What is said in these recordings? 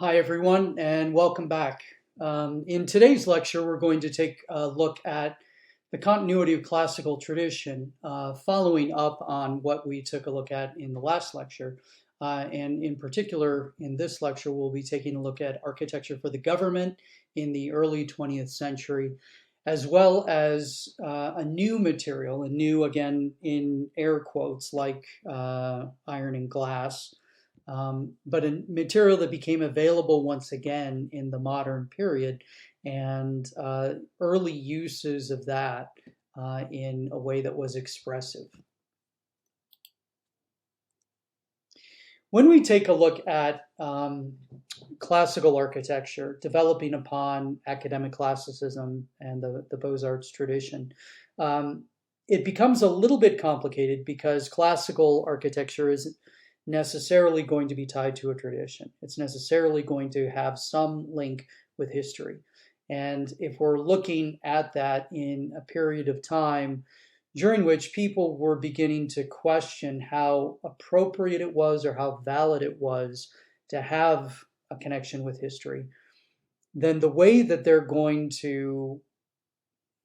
Hi, everyone, and welcome back. In today's lecture, we're going to take a look at the continuity of classical tradition, following up on what we took a look at in the last lecture. And in particular, in this lecture, we'll be taking a look at architecture for the government in the early 20th century, as well as a new material, a new, again, in air quotes, like iron and glass, but a material that became available once again in the modern period, and early uses of that in a way that was expressive. When we take a look at classical architecture, developing upon academic classicism and the Beaux-Arts tradition, it becomes a little bit complicated because classical architecture is necessarily going to be tied to a tradition. It's necessarily going to have some link with history. And if we're looking at that in a period of time during which people were beginning to question how appropriate it was or how valid it was to have a connection with history, then the way that they're going to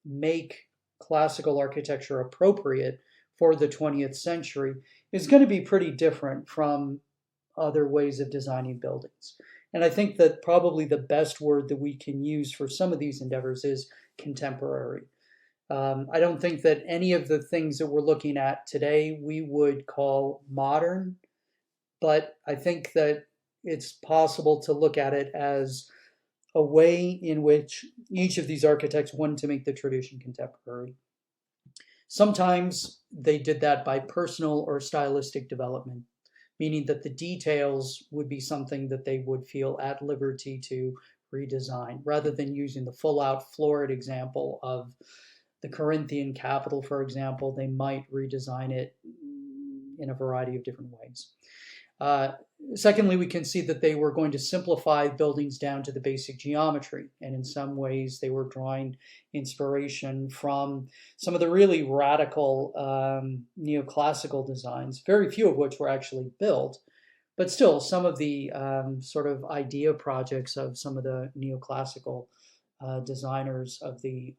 make classical architecture appropriate for the 20th century is going to be pretty different from other ways of designing buildings. And I think that probably the best word that we can use for some of these endeavors is contemporary. I don't think that any of the things that we're looking at today we would call modern, but I think that it's possible to look at it as a way in which each of these architects wanted to make the tradition contemporary. Sometimes they did that by personal or stylistic development, meaning that the details would be something that they would feel at liberty to redesign, rather than using the full out florid example of the Corinthian capital, for example. They might redesign it in a variety of different ways. Secondly, we can see that they were going to simplify buildings down to the basic geometry, and in some ways they were drawing inspiration from some of the really radical neoclassical designs, very few of which were actually built, but still some of the sort of idea projects of some of the neoclassical designers of the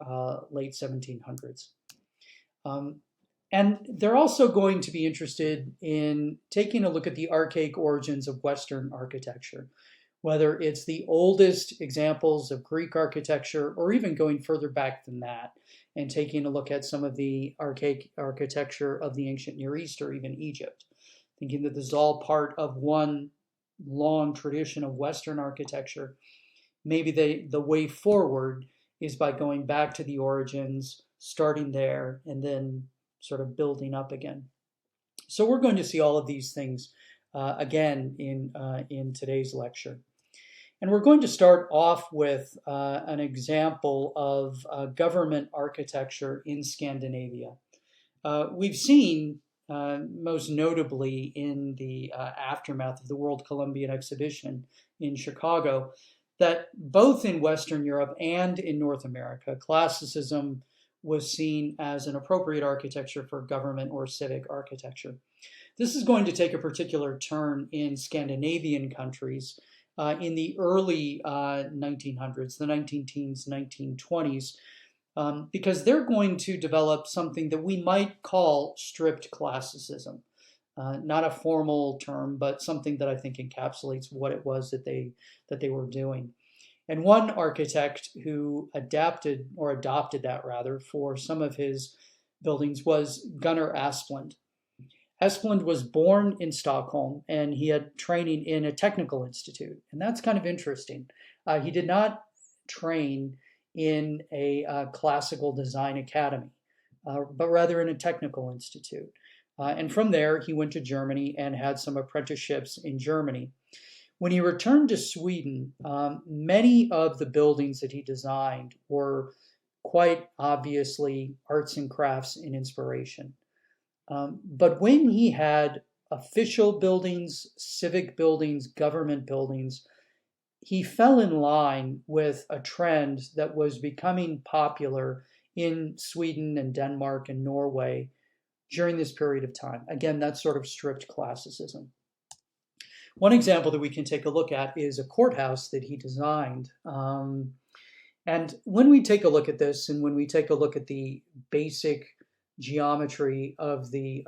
late 1700s. And they're also going to be interested in taking a look at the archaic origins of Western architecture, whether it's the oldest examples of Greek architecture or even going further back than that, and taking a look at some of the archaic architecture of the ancient Near East or even Egypt, thinking that this is all part of one long tradition of Western architecture. Maybe the way forward is by going back to the origins, starting there, and then sort of building up again. So we're going to see all of these things again in today's lecture. And we're going to start off with an example of government architecture in Scandinavia. We've seen, most notably in the aftermath of the World Columbian Exhibition in Chicago, that both in Western Europe and in North America, classicism was seen as an appropriate architecture for government or civic architecture. This is going to take a particular turn in Scandinavian countries in the early 1900s, the 19 teens, 1920s, because they're going to develop something that we might call stripped classicism. Not a formal term, but something that I think encapsulates what it was that they were doing. And one architect who adopted that rather for some of his buildings was Gunnar Asplund. Asplund was born in Stockholm and he had training in a technical institute. And that's kind of interesting. He did not train in a classical design academy, but rather in a technical institute. And from there, he went to Germany and had some apprenticeships in Germany. When he returned to Sweden, many of the buildings that he designed were quite obviously arts and crafts in inspiration. But when he had official buildings, civic buildings, government buildings, he fell in line with a trend that was becoming popular in Sweden and Denmark and Norway during this period of time. Again, that's sort of stripped classicism. One example that we can take a look at is a courthouse that he designed. And when we take a look at this, and when we take a look at the basic geometry of the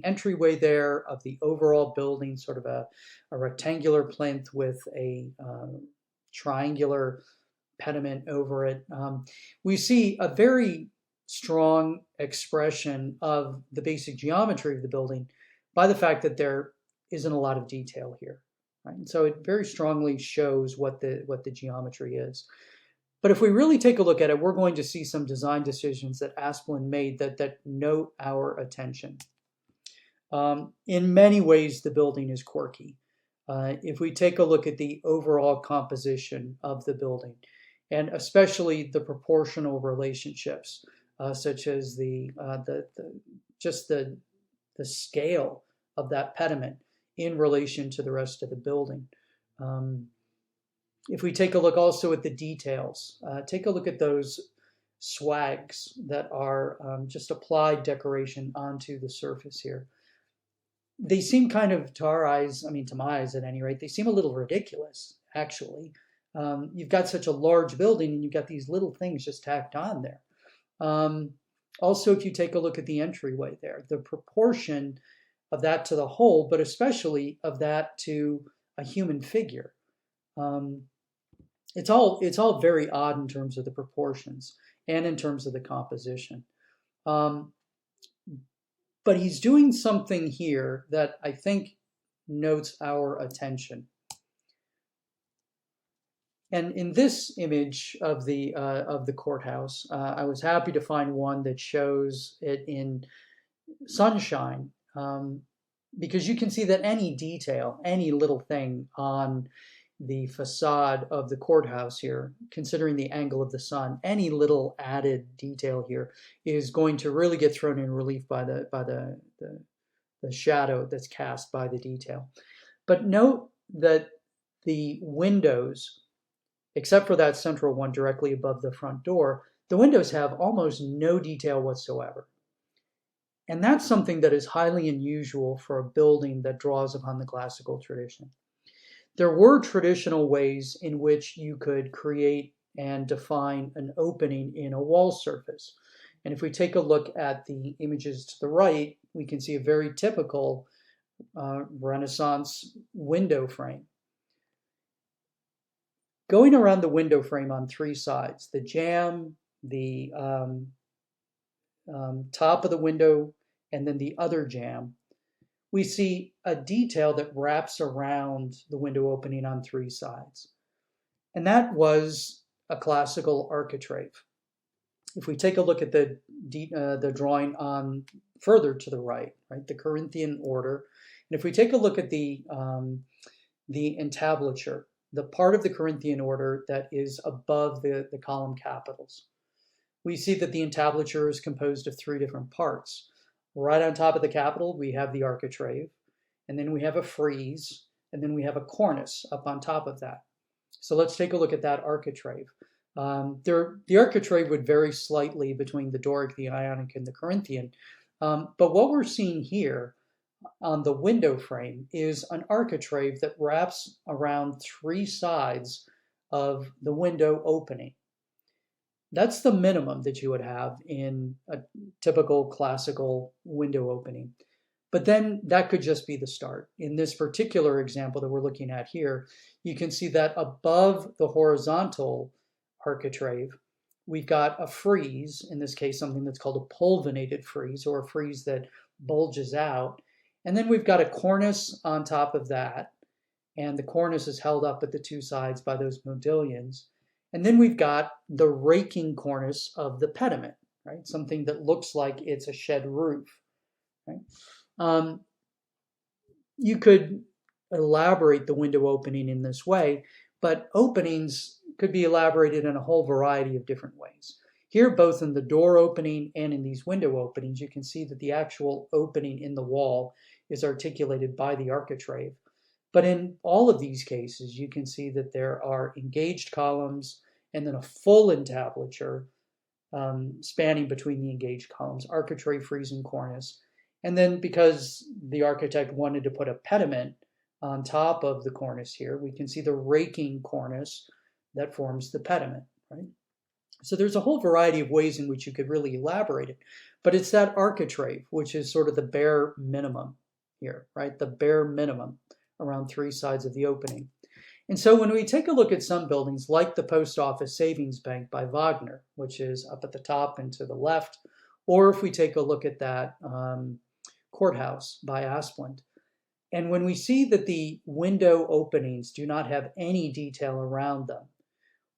entryway there, of the overall building, sort of a rectangular plinth with a triangular pediment over it, we see a very strong expression of the basic geometry of the building by the fact that there isn't a lot of detail here. Right? And so it very strongly shows what the geometry is. But if we really take a look at it, we're going to see some design decisions that Asplund made that note our attention. In many ways, the building is quirky. If we take a look at the overall composition of the building, and especially the proportional relationships, such as just the scale of that pediment in relation to the rest of the building. If we take a look also at the details, take a look at those swags that are just applied decoration onto the surface here. They seem kind of, to our eyes, I mean, to my eyes at any rate, they seem a little ridiculous, actually. You've got such a large building and you've got these little things just tacked on there. Also, if you take a look at the entryway there, the proportion of that to the whole, but especially of that to a human figure. It's all very odd in terms of the proportions and in terms of the composition. But he's doing something here that I think notes our attention. And in this image of the courthouse, I was happy to find one that shows it in sunshine, because you can see that any detail, any little thing on the facade of the courthouse here, considering the angle of the sun, any little added detail here is going to really get thrown in relief by the shadow that's cast by the detail. But note that the windows, except for that central one directly above the front door, the windows have almost no detail whatsoever. And that's something that is highly unusual for a building that draws upon the classical tradition. There were traditional ways in which you could create and define an opening in a wall surface. And if we take a look at the images to the right, we can see a very typical Renaissance window frame. Going around the window frame on three sides, the jamb, the top of the window, and then the other jamb, we see a detail that wraps around the window opening on three sides. And that was a classical architrave. If we take a look at the drawing on further to the right, the Corinthian order, and if we take a look at the entablature, the part of the Corinthian order that is above the column capitals, we see that the entablature is composed of three different parts. Right on top of the capital, we have the architrave, and then we have a frieze, and then we have a cornice up on top of that. So let's take a look at that architrave. The architrave would vary slightly between the Doric, the Ionic, and the Corinthian. But what we're seeing here on the window frame is an architrave that wraps around three sides of the window opening. That's the minimum that you would have in a typical classical window opening. But then that could just be the start. In this particular example that we're looking at here, you can see that above the horizontal architrave, we've got a frieze, in this case something that's called a pulvinated frieze, or a frieze that bulges out. And then we've got a cornice on top of that, and the cornice is held up at the two sides by those modillions. And then we've got the raking cornice of the pediment, right? Something that looks like it's a shed roof, right? You could elaborate the window opening in this way, but openings could be elaborated in a whole variety of different ways. Here, both in the door opening and in these window openings, you can see that the actual opening in the wall is articulated by the architrave. But in all of these cases, you can see that there are engaged columns and then a full entablature spanning between the engaged columns, architrave, frieze, and cornice. And then because the architect wanted to put a pediment on top of the cornice here, we can see the raking cornice that forms the pediment, right? So there's a whole variety of ways in which you could really elaborate it, but it's that architrave, which is sort of the bare minimum here, right? The bare minimum around 3 sides of the opening. And so when we take a look at some buildings like the Post Office Savings Bank by Wagner, which is up at the top and to the left, or if we take a look at that courthouse by Asplund, and when we see that the window openings do not have any detail around them,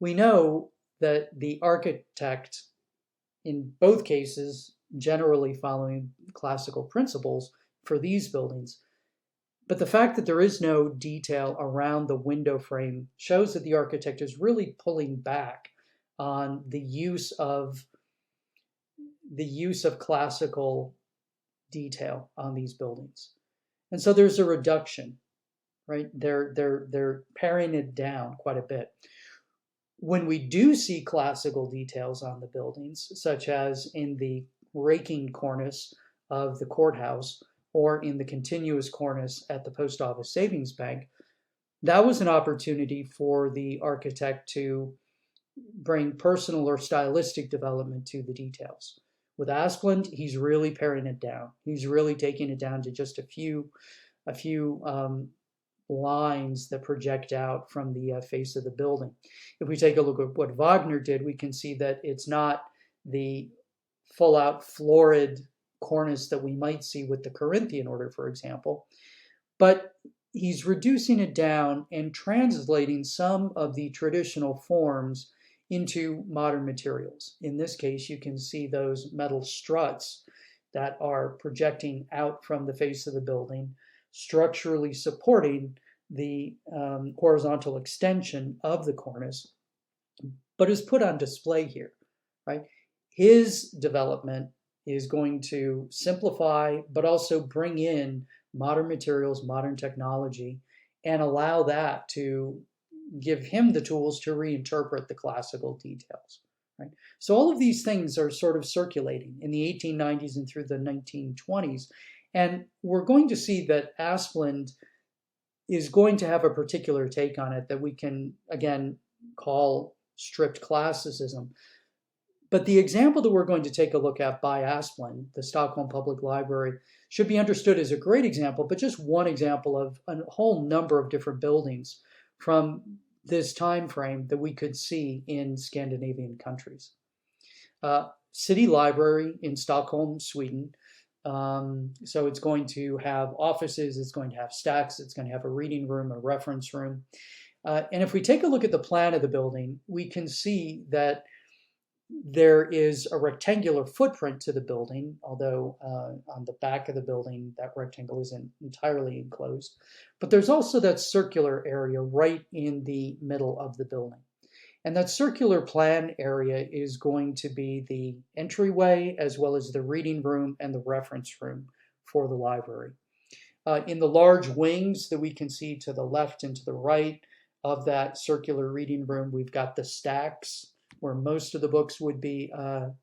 we know that the architect, in both cases, generally following classical principles for these buildings, but the fact that there is no detail around the window frame shows that the architect is really pulling back on the use of classical detail on these buildings. And so there's a reduction, right? They're paring it down quite a bit. When we do see classical details on the buildings, such as in the raking cornice of the courthouse or in the continuous cornice at the Post Office Savings Bank, that was an opportunity for the architect to bring personal or stylistic development to the details. With Asplund, he's really paring it down. He's really taking it down to just a few lines that project out from the face of the building. If we take a look at what Wagner did, we can see that it's not the full-out florid cornice that we might see with the Corinthian order, for example, but he's reducing it down and translating some of the traditional forms into modern materials. In this case, you can see those metal struts that are projecting out from the face of the building, structurally supporting the horizontal extension of the cornice, but is put on display here, right? His development is going to simplify, but also bring in modern materials, modern technology, and allow that to give him the tools to reinterpret the classical details. Right? So all of these things are sort of circulating in the 1890s and through the 1920s. And we're going to see that Asplund is going to have a particular take on it that we can, again, call strict classicism. But the example that we're going to take a look at by Asplund, the Stockholm Public Library, should be understood as a great example, but just one example of a whole number of different buildings from this time frame that we could see in Scandinavian countries. City Library in Stockholm, Sweden. So it's going to have offices, it's going to have stacks, it's going to have a reading room, a reference room. And if we take a look at the plan of the building, we can see that there is a rectangular footprint to the building, although on the back of the building, that rectangle isn't entirely enclosed. But there's also that circular area right in the middle of the building. And that circular plan area is going to be the entryway, as well as the reading room and the reference room for the library. In the large wings that we can see to the left and to the right of that circular reading room, we've got the stacks where most of the books would be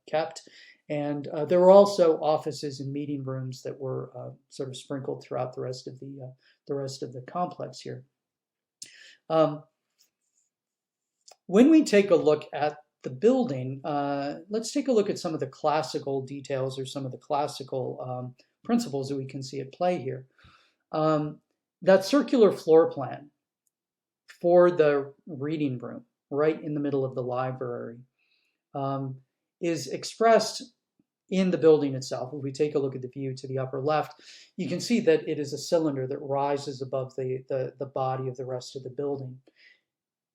kept. And there were also offices and meeting rooms that were sort of sprinkled throughout the rest of the complex here. When we take a look at the building, let's take a look at some of the classical details or some of the classical principles that we can see at play here. That circular floor plan for the reading room right in the middle of the library is expressed in the building itself. If we take a look at the view to the upper left, you can see that it is a cylinder that rises above the body of the rest of the building.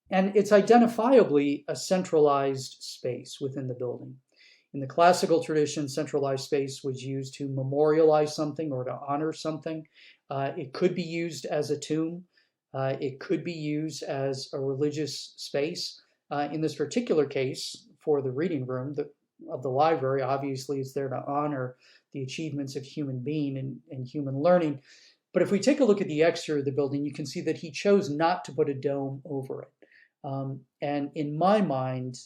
And it's identifiably a centralized space within the building. In the classical tradition, centralized space was used to memorialize something or to honor something. It could be used as a tomb. It could be used as a religious space. In this particular case, for the reading room of the library, obviously it's there to honor the achievements of human being and human learning. But if we take a look at the exterior of the building, you can see that he chose not to put a dome over it. And in my mind,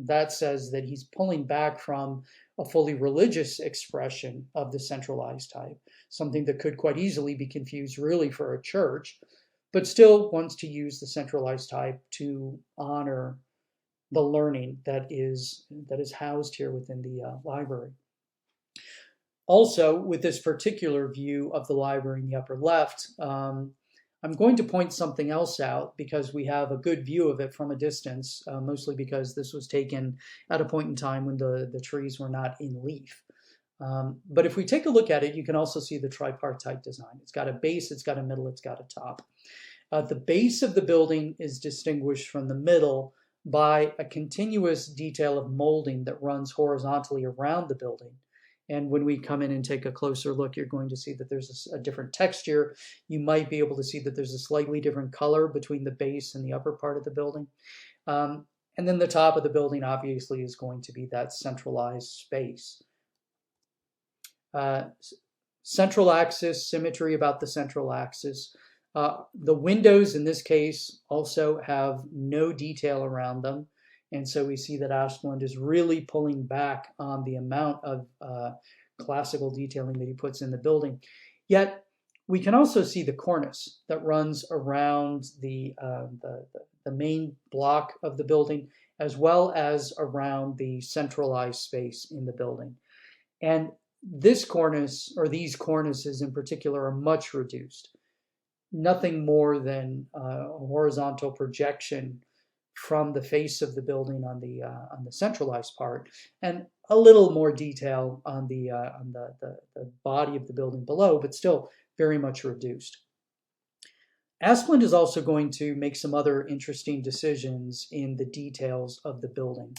that says that he's pulling back from a fully religious expression of the centralized type, something that could quite easily be confused really for a church, but still wants to use the centralized type to honor the learning that is housed here within the library. Also, with this particular view of the library in the upper left, I'm going to point something else out because we have a good view of it from a distance, mostly because this was taken at a point in time when the trees were not in leaf. But if we take a look at it, you can also see the tripartite design. It's got a base, it's got a middle, it's got a top. The base of the building is distinguished from the middle by a continuous detail of molding that runs horizontally around the building. And when we come in and take a closer look, you're going to see that there's a different texture. You might be able to see that there's a slightly different color between the base and the upper part of the building. And then the top of the building obviously is going to be that centralized space. Central axis, symmetry about the central axis. The windows in this case also have no detail around them. And so we see that Asplund is really pulling back on the amount of classical detailing that he puts in the building. Yet we can also see the cornice that runs around the main block of the building, as well as around the centralized space in the building. And this cornice, or these cornices in particular, are much reduced. Nothing more than a horizontal projection from the face of the building on the centralized part, and a little more detail on the body of the building below, but still very much reduced. Asplund is also going to make some other interesting decisions in the details of the building.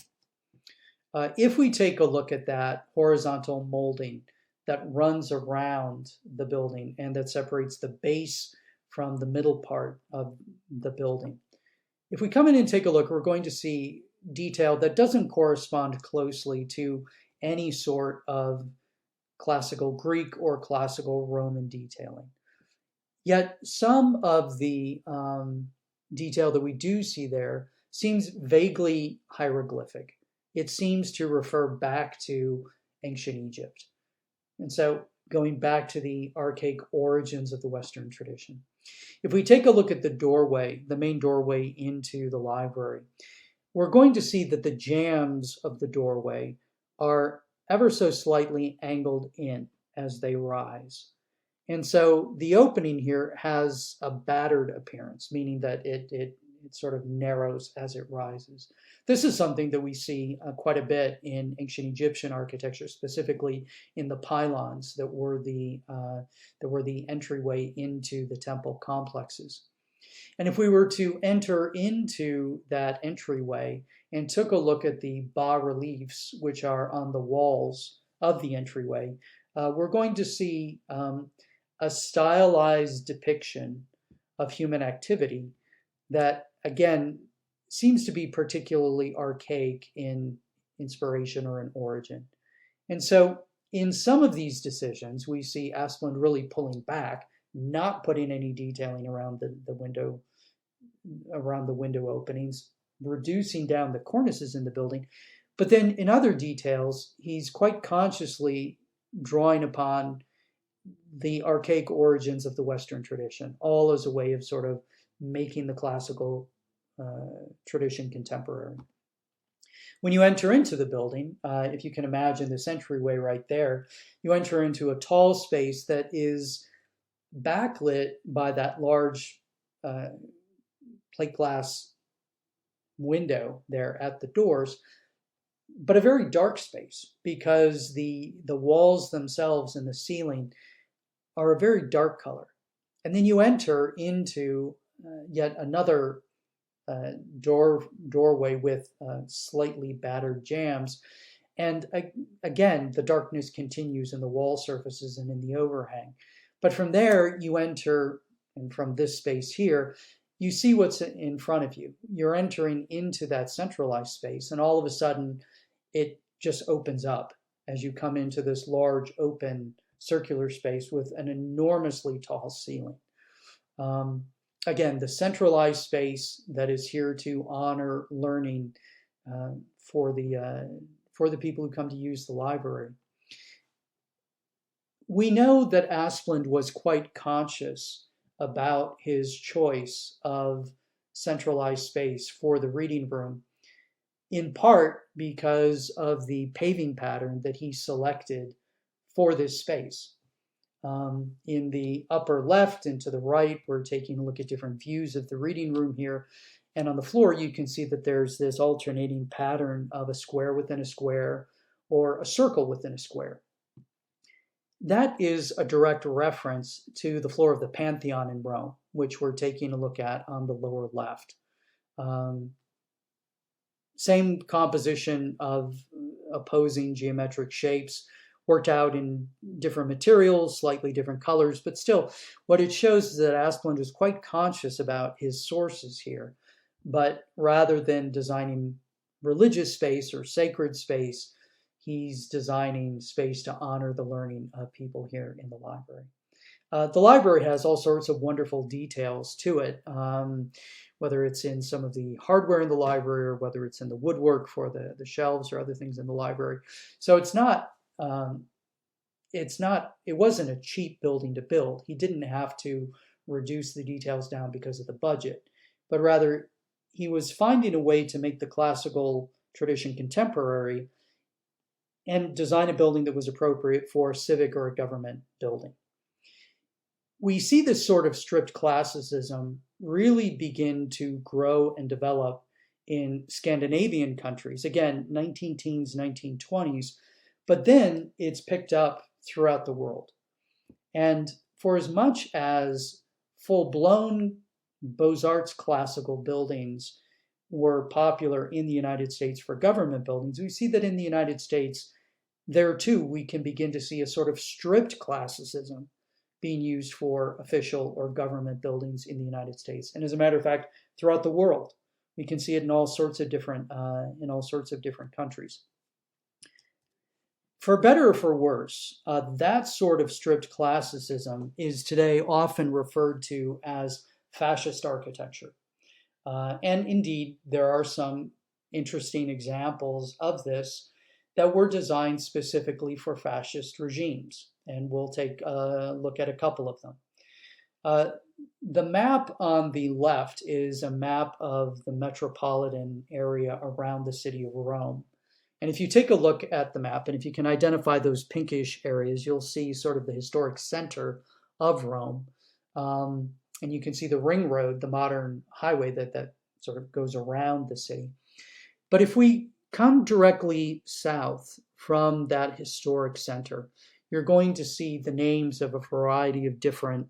If we take a look at that horizontal molding that runs around the building and that separates the base from the middle part of the building, if we come in and take a look, we're going to see detail that doesn't correspond closely to any sort of classical Greek or classical Roman detailing. Yet some of the detail that we do see there seems vaguely hieroglyphic. It seems to refer back to ancient Egypt. And so going back to the archaic origins of the Western tradition. If we take a look at the doorway, the main doorway into the library, we're going to see that the jambs of the doorway are ever so slightly angled in as they rise. And so the opening here has a battered appearance, meaning that it sort of narrows as it rises. This is something that we see quite a bit in ancient Egyptian architecture, specifically in the pylons that were the entryway into the temple complexes. And if we were to enter into that entryway and took a look at the bas-reliefs, which are on the walls of the entryway, we're going to see a stylized depiction of human activity that, again, seems to be particularly archaic in inspiration or in origin. And so in some of these decisions, we see Asplund really pulling back, not putting any detailing around the window openings, reducing down the cornices in the building. But then in other details, he's quite consciously drawing upon the archaic origins of the Western tradition, all as a way of sort of making the classical tradition contemporary. When you enter into the building, if you can imagine this entryway right there, you enter into a tall space that is backlit by that large plate glass window there at the doors, but a very dark space because the walls themselves and the ceiling are a very dark color. And then you enter into yet another doorway with slightly battered jambs. And again, the darkness continues in the wall surfaces and in the overhang. But from there, you enter, and from this space here, you see what's in front of you. You're entering into that centralized space, and all of a sudden, it just opens up as you come into this large, open, circular space with an enormously tall ceiling. Again, the centralized space that is here to honor learning for the people who come to use the library. We know that Asplund was quite conscious about his choice of centralized space for the reading room, in part because of the paving pattern that he selected for this space. In the upper left and to the right, we're taking a look at different views of the reading room here. And on the floor, you can see that there's this alternating pattern of a square within a square or a circle within a square. That is a direct reference to the floor of the Pantheon in Rome, which we're taking a look at on the lower left. Same composition of opposing geometric shapes, worked out in different materials, slightly different colors, but still, what it shows is that Asplund was quite conscious about his sources here. But rather than designing religious space or sacred space, he's designing space to honor the learning of people here in the library. The library has all sorts of wonderful details to it, whether it's in some of the hardware in the library or whether it's in the woodwork for the shelves or other things in the library. So it wasn't a cheap building to build. He didn't have to reduce the details down because of the budget, but rather he was finding a way to make the classical tradition contemporary and design a building that was appropriate for a civic or a government building. We see this sort of strict classicism really begin to grow and develop in Scandinavian countries. Again, 19-teens, 1920s, but then it's picked up throughout the world. And for as much as full-blown Beaux-Arts classical buildings were popular in the United States for government buildings, we see that in the United States, there too, we can begin to see a sort of strict classicism being used for official or government buildings in the United States. And as a matter of fact, throughout the world, we can see it in all sorts of different countries. For better or for worse, that sort of strict classicism is today often referred to as fascist architecture. And indeed, there are some interesting examples of this that were designed specifically for fascist regimes. And we'll take a look at a couple of them. The map on the left is a map of the metropolitan area around the city of Rome. And if you take a look at the map, and if you can identify those pinkish areas, you'll see sort of the historic center of Rome. And you can see the ring road, the modern highway that sort of goes around the city. But if we come directly south from that historic center, you're going to see the names of a variety of different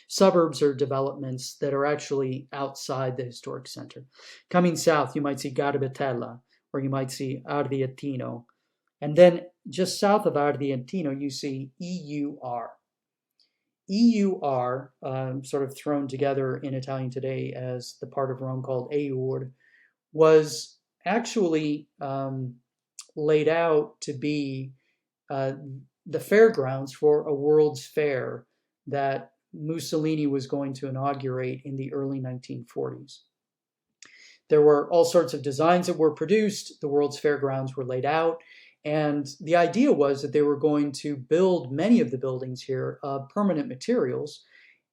suburbs or developments that are actually outside the historic center. Coming south, you might see Garbatella, or you might see Ardietino. And then just south of Ardietino, you see EUR. EUR, sort of thrown together in Italian today as the part of Rome called Eur, was actually laid out to be the fairgrounds for a World's Fair that Mussolini was going to inaugurate in the early 1940s. There were all sorts of designs that were produced. The World's Fairgrounds were laid out. And the idea was that they were going to build many of the buildings here of permanent materials.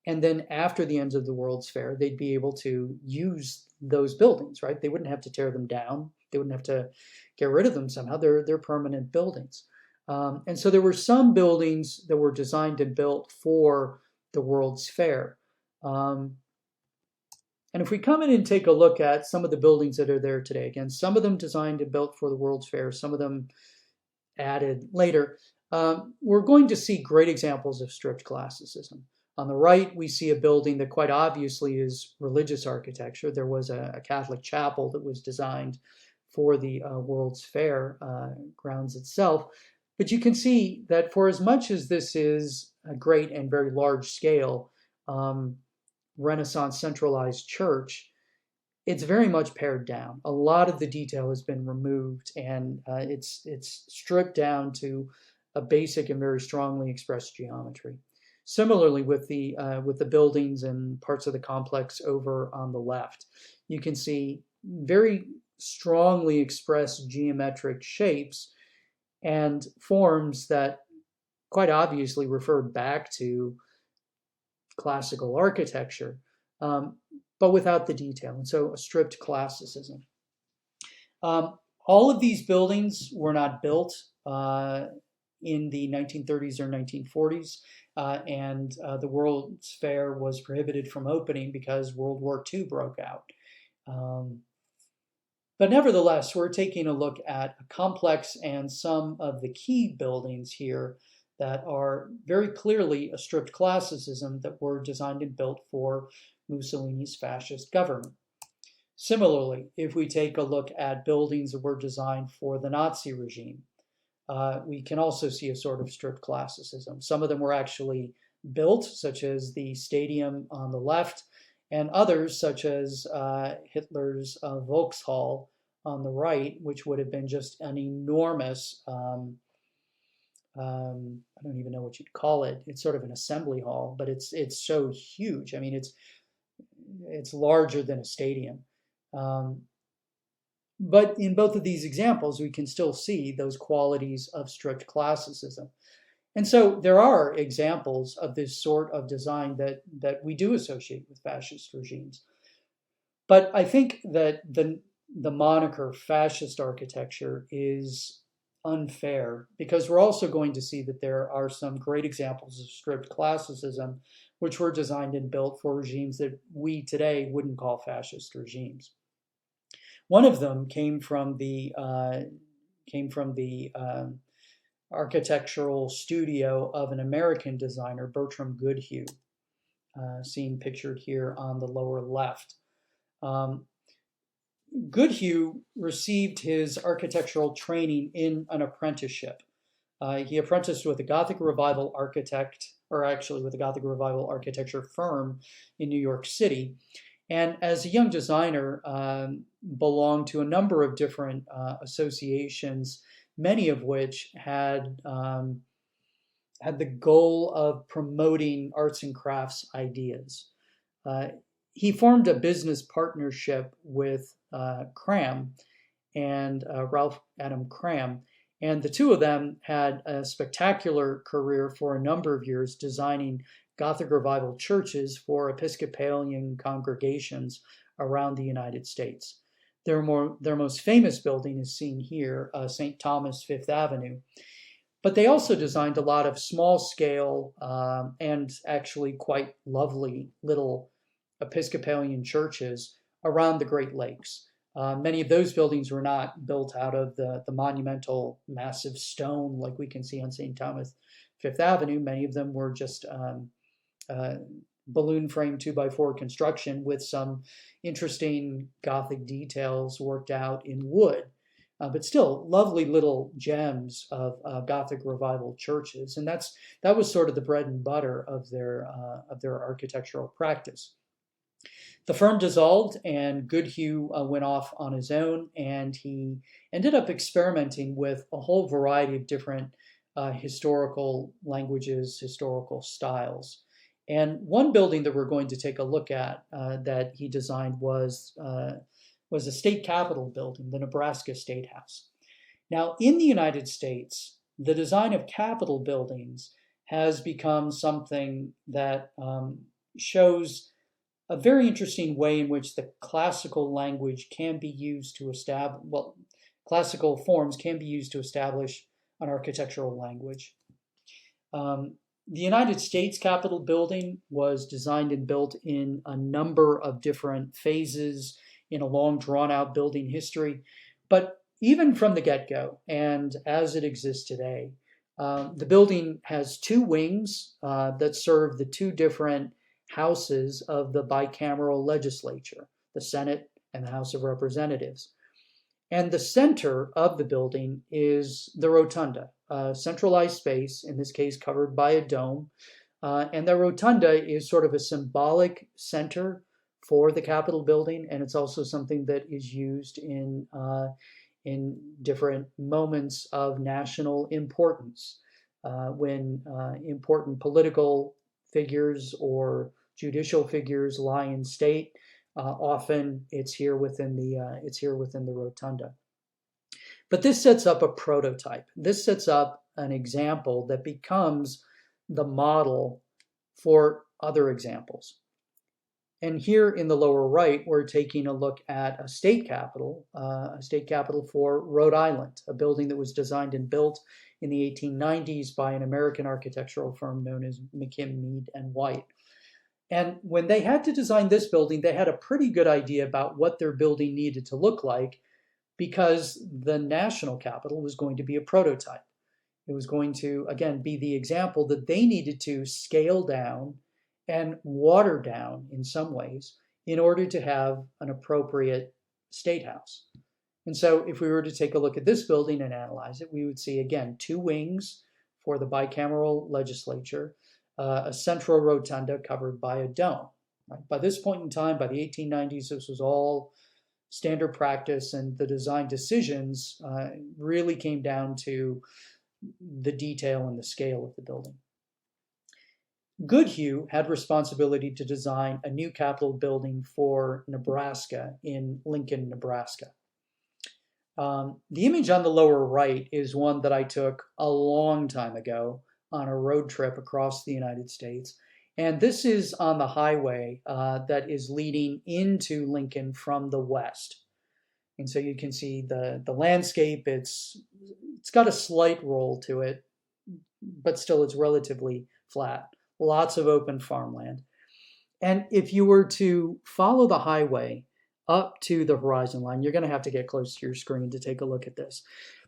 And then after the end of the World's Fair, they'd be able to use those buildings, right? They wouldn't have to tear them down. They wouldn't have to get rid of them somehow. They're permanent buildings. And so there were some buildings that were designed and built for the World's Fair. And if we come in and take a look at some of the buildings that are there today, again, some of them designed and built for the World's Fair, some of them added later, we're going to see great examples of strict classicism. On the right, we see a building that quite obviously is religious architecture. There was a Catholic chapel that was designed for the World's Fair grounds itself. But you can see that for as much as this is a great and very large scale Renaissance centralized church, it's very much pared down. A lot of the detail has been removed, and it's stripped down to a basic and very strongly expressed geometry. Similarly, with the buildings and parts of the complex over on the left, you can see very strongly expressed geometric shapes and forms that quite obviously referred back to classical architecture, but without the detail, and so a stripped classicism. All of these buildings were not built in the 1930s or 1940s, and the World's Fair was prohibited from opening because World War II broke out. But nevertheless, we're taking a look at a complex and some of the key buildings here that are very clearly a stripped classicism that were designed and built for Mussolini's fascist government. Similarly, if we take a look at buildings that were designed for the Nazi regime, we can also see a sort of stripped classicism. Some of them were actually built, such as the stadium on the left, and others, such as Hitler's Volkshall on the right, which would have been just an enormous, I don't even know what you'd call it. It's sort of an assembly hall, but it's so huge. I mean, it's larger than a stadium. But in both of these examples, we can still see those qualities of stripped classicism. And so there are examples of this sort of design that we do associate with fascist regimes. But I think that the moniker fascist architecture is unfair, because we're also going to see that there are some great examples of stripped classicism which were designed and built for regimes that we today wouldn't call fascist regimes. One of them came from the architectural studio of an American designer, Bertram Goodhue, seen pictured here on the lower left. Goodhue received his architectural training in an apprenticeship. He apprenticed with a Gothic Revival architect, or actually with a Gothic Revival architecture firm in New York City. And as a young designer, belonged to a number of different associations, many of which had the goal of promoting arts and crafts ideas. He formed a business partnership with Cram and Ralph Adam Cram, and the two of them had a spectacular career for a number of years designing Gothic Revival churches for Episcopalian congregations around the United States. Their most famous building is seen here, St. Thomas, Fifth Avenue. But they also designed a lot of small-scale and actually quite lovely little Episcopalian churches around the Great Lakes. Many of those buildings were not built out of the monumental massive stone like we can see on St. Thomas, Fifth Avenue. Many of them were just balloon frame 2x4 construction with some interesting Gothic details worked out in wood, but still lovely little gems of Gothic Revival churches, and that was sort of the bread and butter of their architectural practice. The firm dissolved, and Goodhue went off on his own, and he ended up experimenting with a whole variety of different historical languages, historical styles. And one building that we're going to take a look at that he designed was a state capitol building, the Nebraska State House. Now, in the United States, the design of capitol buildings has become something that shows a very interesting way in which the classical language can be used to establish, classical forms can be used to establish an architectural language. The United States Capitol building was designed and built in a number of different phases in a long, drawn-out building history. But even from the get-go, and as it exists today, the building has two wings that serve the two different houses of the bicameral legislature, the Senate and the House of Representatives. And the center of the building is the rotunda, a centralized space, in this case covered by a dome. And the rotunda is sort of a symbolic center for the Capitol building, and it's also something that is used in different moments of national importance. When important political figures or judicial figures lie in state, often it's here within the rotunda. But this sets up a prototype. This sets up an example that becomes the model for other examples. And here in the lower right, we're taking a look at a state capitol for Rhode Island, a building that was designed and built in the 1890s by an American architectural firm known as McKim, Mead and White. And when they had to design this building, they had a pretty good idea about what their building needed to look like, because the national capital was going to be a prototype. It was going to, again, be the example that they needed to scale down and water down in some ways in order to have an appropriate state house. And so if we were to take a look at this building and analyze it, we would see, again, 2 wings for the bicameral legislature, a central rotunda covered by a dome. Right? By this point in time, by the 1890s, this was all standard practice, and the design decisions really came down to the detail and the scale of the building. Goodhue had responsibility to design a new Capitol building for Nebraska in Lincoln, Nebraska. The image on the lower right is one that I took a long time ago on a road trip across the United States. And this is on the highway that is leading into Lincoln from the west. And so you can see the landscape. It's got a slight roll to it, but still it's relatively flat. Lots of open farmland. And if you were to follow the highway up to the horizon line, you're going to have to get close to your screen to take a look at this.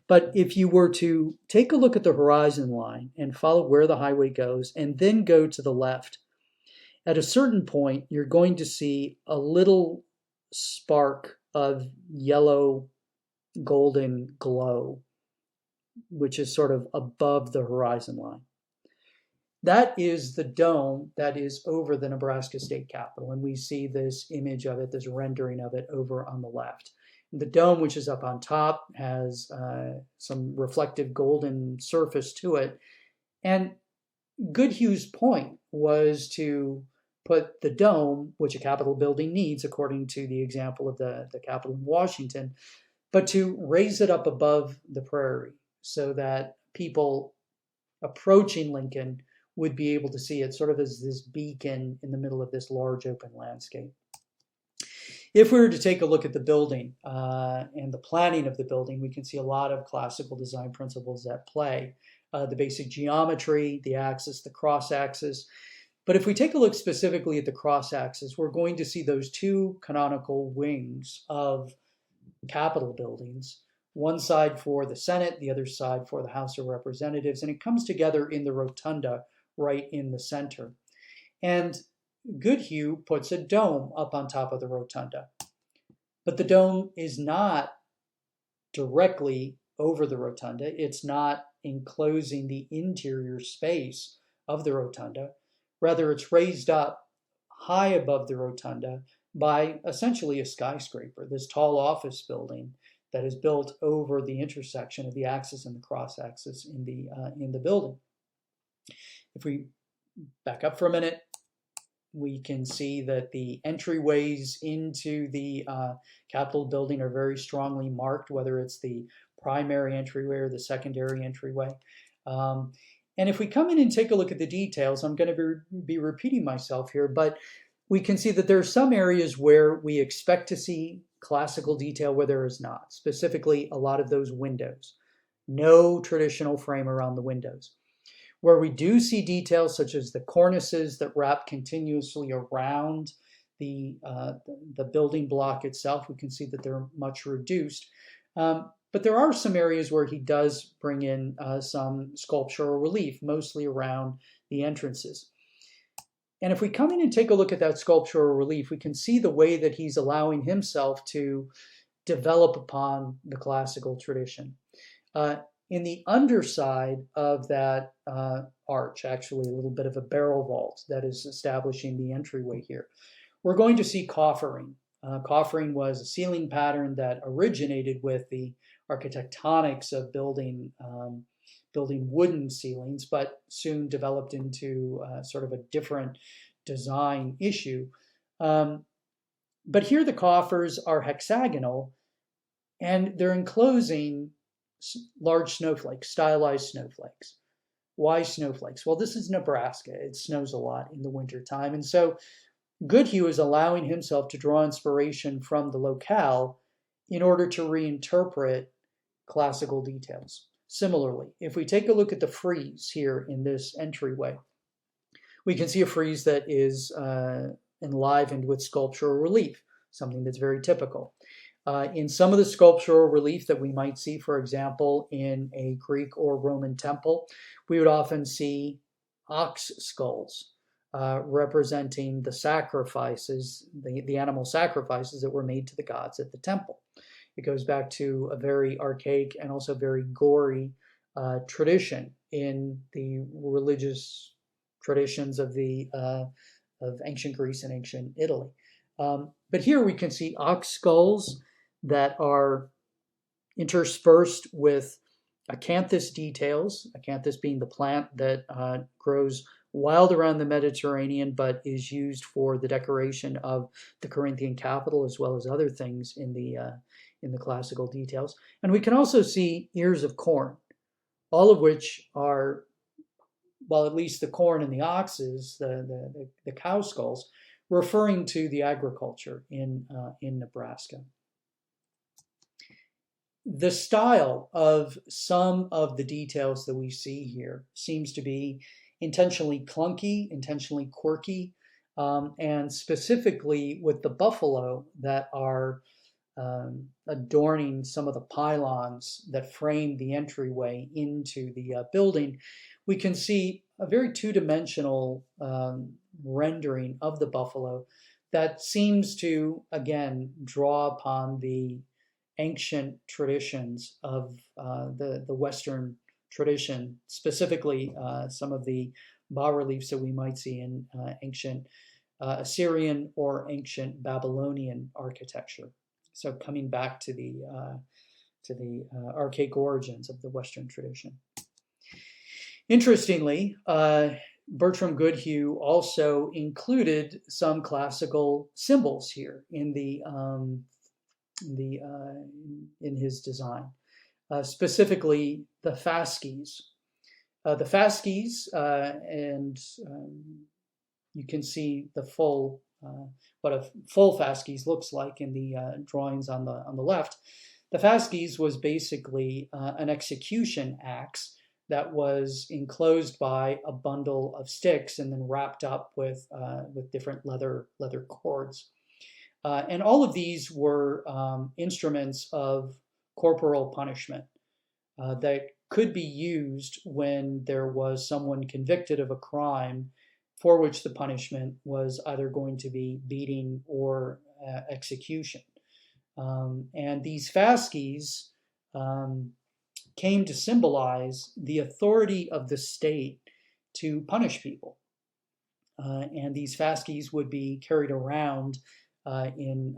But if you were to take a look at the horizon line and follow where the highway goes and then go to the left, at a certain point, you're going to see a little spark of yellow golden glow, which is sort of above the horizon line. That is the dome that is over the Nebraska State Capitol. And we see this image of it, this rendering of it over on the left. The dome, which is up on top, has some reflective golden surface to it. And Goodhue's point was to put the dome, which a Capitol building needs, according to the example of the Capitol in Washington, but to raise it up above the prairie so that people approaching Lincoln would be able to see it sort of as this beacon in the middle of this large open landscape. If we were to take a look at the building and the planning of the building, we can see a lot of classical design principles at play. The basic geometry, the axis, the cross-axis. But if we take a look specifically at the cross-axis, we're going to see those 2 canonical wings of Capitol buildings, one side for the Senate, the other side for the House of Representatives, and it comes together in the rotunda right in the center. And Goodhue puts a dome up on top of the rotunda. But the dome is not directly over the rotunda. It's not enclosing the interior space of the rotunda. Rather, it's raised up high above the rotunda by essentially a skyscraper, this tall office building that is built over the intersection of the axis and the cross-axis in the building. If we back up for a minute, we can see that the entryways into the Capitol building are very strongly marked, whether it's the primary entryway or the secondary entryway. And if we come in and take a look at the details, I'm going to be repeating myself here, but we can see that there are some areas where we expect to see classical detail where there is not, specifically a lot of those windows. No traditional frame around the windows. Where we do see details such as the cornices that wrap continuously around the building block itself, we can see that they're much reduced. But there are some areas where he does bring in some sculptural relief, mostly around the entrances. And if we come in and take a look at that sculptural relief, we can see the way that he's allowing himself to develop upon the classical tradition. In the underside of that arch, actually a little bit of a barrel vault that is establishing the entryway here, we're going to see coffering. Coffering was a ceiling pattern that originated with the architectonics of building wooden ceilings, but soon developed into sort of a different design issue. But here the coffers are hexagonal, and they're enclosing large snowflakes, stylized snowflakes. Why snowflakes? Well, this is Nebraska. It snows a lot in the wintertime. And so Goodhue is allowing himself to draw inspiration from the locale in order to reinterpret classical details. Similarly, if we take a look at the frieze here in this entryway, we can see a frieze that is enlivened with sculptural relief, something that's very typical. In some of the sculptural relief that we might see, for example, in a Greek or Roman temple, we would often see ox skulls representing the sacrifices, the animal sacrifices that were made to the gods at the temple. It goes back to a very archaic and also very gory tradition in the religious traditions of ancient Greece and ancient Italy. But here we can see ox skulls that are interspersed with acanthus details, acanthus being the plant that grows wild around the Mediterranean but is used for the decoration of the Corinthian capital as well as other things in the classical details. And we can also see ears of corn, all of which are, well, at least the corn and the oxes, the cow skulls, referring to the agriculture in Nebraska. The style of some of the details that we see here seems to be intentionally clunky, intentionally quirky, and specifically with the buffalo that are adorning some of the pylons that frame the entryway into the building, we can see a very two-dimensional rendering of the buffalo that seems to, again, draw upon the ancient traditions of the Western tradition, specifically some of the bas-reliefs that we might see in ancient Assyrian or ancient Babylonian architecture. So coming back to the archaic origins of the Western tradition. Interestingly, Bertram Goodhue also included some classical symbols here in his design, specifically the fasces. The fasces, and you can see the full what a full fasces looks like in the drawings on the left. The fasces was basically an execution axe that was enclosed by a bundle of sticks and then wrapped up with different leather cords. And all of these were instruments of corporal punishment that could be used when there was someone convicted of a crime for which the punishment was either going to be beating or execution. And these fasces came to symbolize the authority of the state to punish people. And these fasces would be carried around in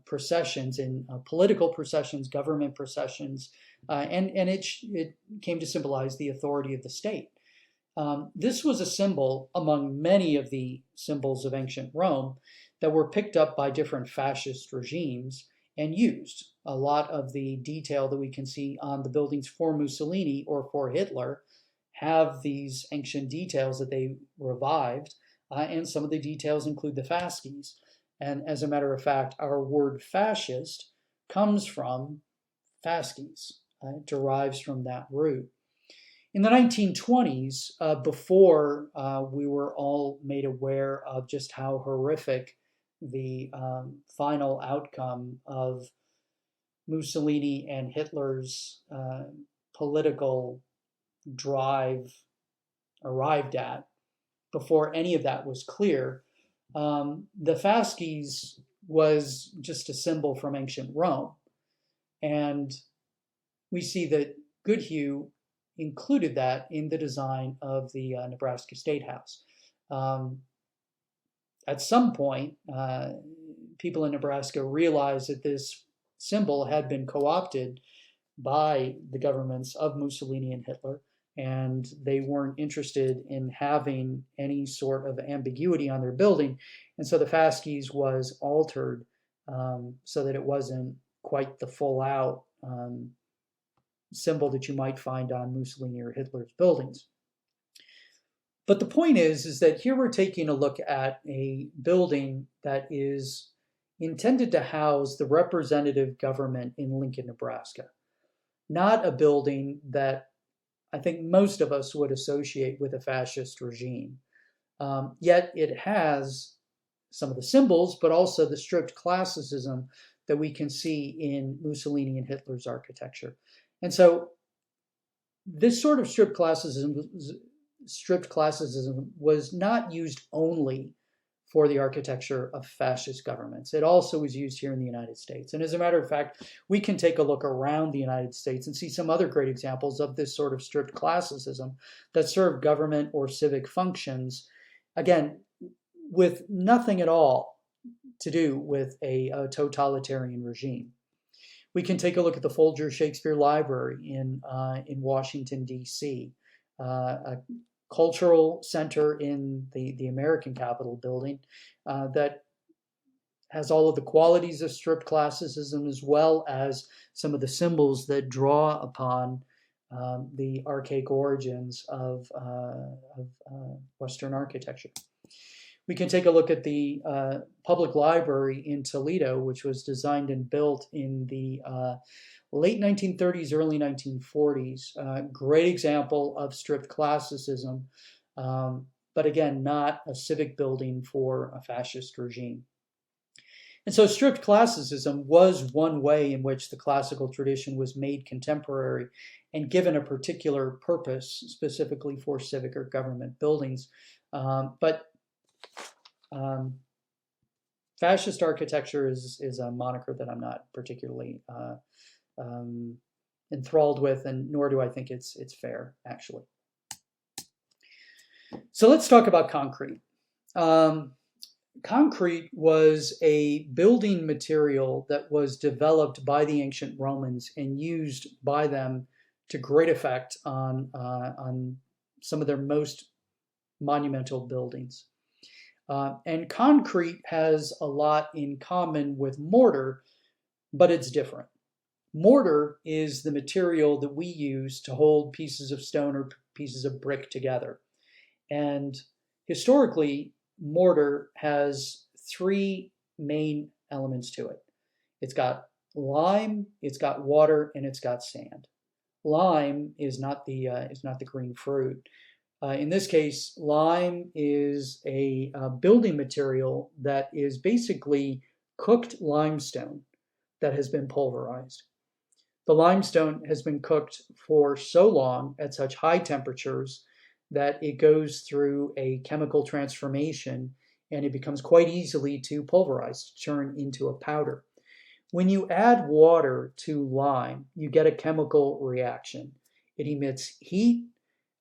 processions, in political processions, government processions, and it came to symbolize the authority of the state. This was a symbol among many of the symbols of ancient Rome that were picked up by different fascist regimes and used. A lot of the detail that we can see on the buildings for Mussolini or for Hitler have these ancient details that they revived, and some of the details include the fasces. And as a matter of fact, our word fascist comes from fasces, derives from that root. In the 1920s, before we were all made aware of just how horrific the final outcome of Mussolini and Hitler's political drive arrived at, before any of that was clear, the fasces was just a symbol from ancient Rome. And we see that Goodhue included that in the design of the Nebraska State House. At some point, people in Nebraska realized that this symbol had been co-opted by the governments of Mussolini and Hitler, and they weren't interested in having any sort of ambiguity on their building. And so the fasces was altered so that it wasn't quite the full out symbol that you might find on Mussolini or Hitler's buildings. But the point is that here we're taking a look at a building that is intended to house the representative government in Lincoln, Nebraska, not a building that I think most of us would associate with a fascist regime. Yet it has some of the symbols, but also the strict classicism that we can see in Mussolini and Hitler's architecture. And so this sort of strict classicism was not used only for the architecture of fascist governments. It also was used here in the United States. And as a matter of fact, we can take a look around the United States and see some other great examples of this sort of strict classicism that serve government or civic functions, again, with nothing at all to do with a totalitarian regime. We can take a look at the Folger Shakespeare Library in Washington, D.C., a cultural center in the American Capitol building that has all of the qualities of strict classicism as well as some of the symbols that draw upon the archaic origins of Western architecture. We can take a look at the public library in Toledo, which was designed and built in the late 1930s, early 1940s. Great example of strict classicism, but again, not a civic building for a fascist regime. And so strict classicism was one way in which the classical tradition was made contemporary and given a particular purpose specifically for civic or government buildings. But fascist architecture is a moniker that I'm not particularly enthralled with, and nor do I think it's fair, actually. So let's talk about concrete. Concrete was a building material that was developed by the ancient Romans and used by them to great effect on some of their most monumental buildings. And concrete has a lot in common with mortar, but it's different. Mortar is the material that we use to hold pieces of stone or pieces of brick together. And historically, mortar has three main elements to it. It's got lime, it's got water, and it's got sand. Lime is not the green fruit. In this case, lime is a building material that is basically cooked limestone that has been pulverized. The limestone has been cooked for so long at such high temperatures that it goes through a chemical transformation and it becomes quite easily to pulverize, to turn into a powder. When you add water to lime, you get a chemical reaction. It emits heat.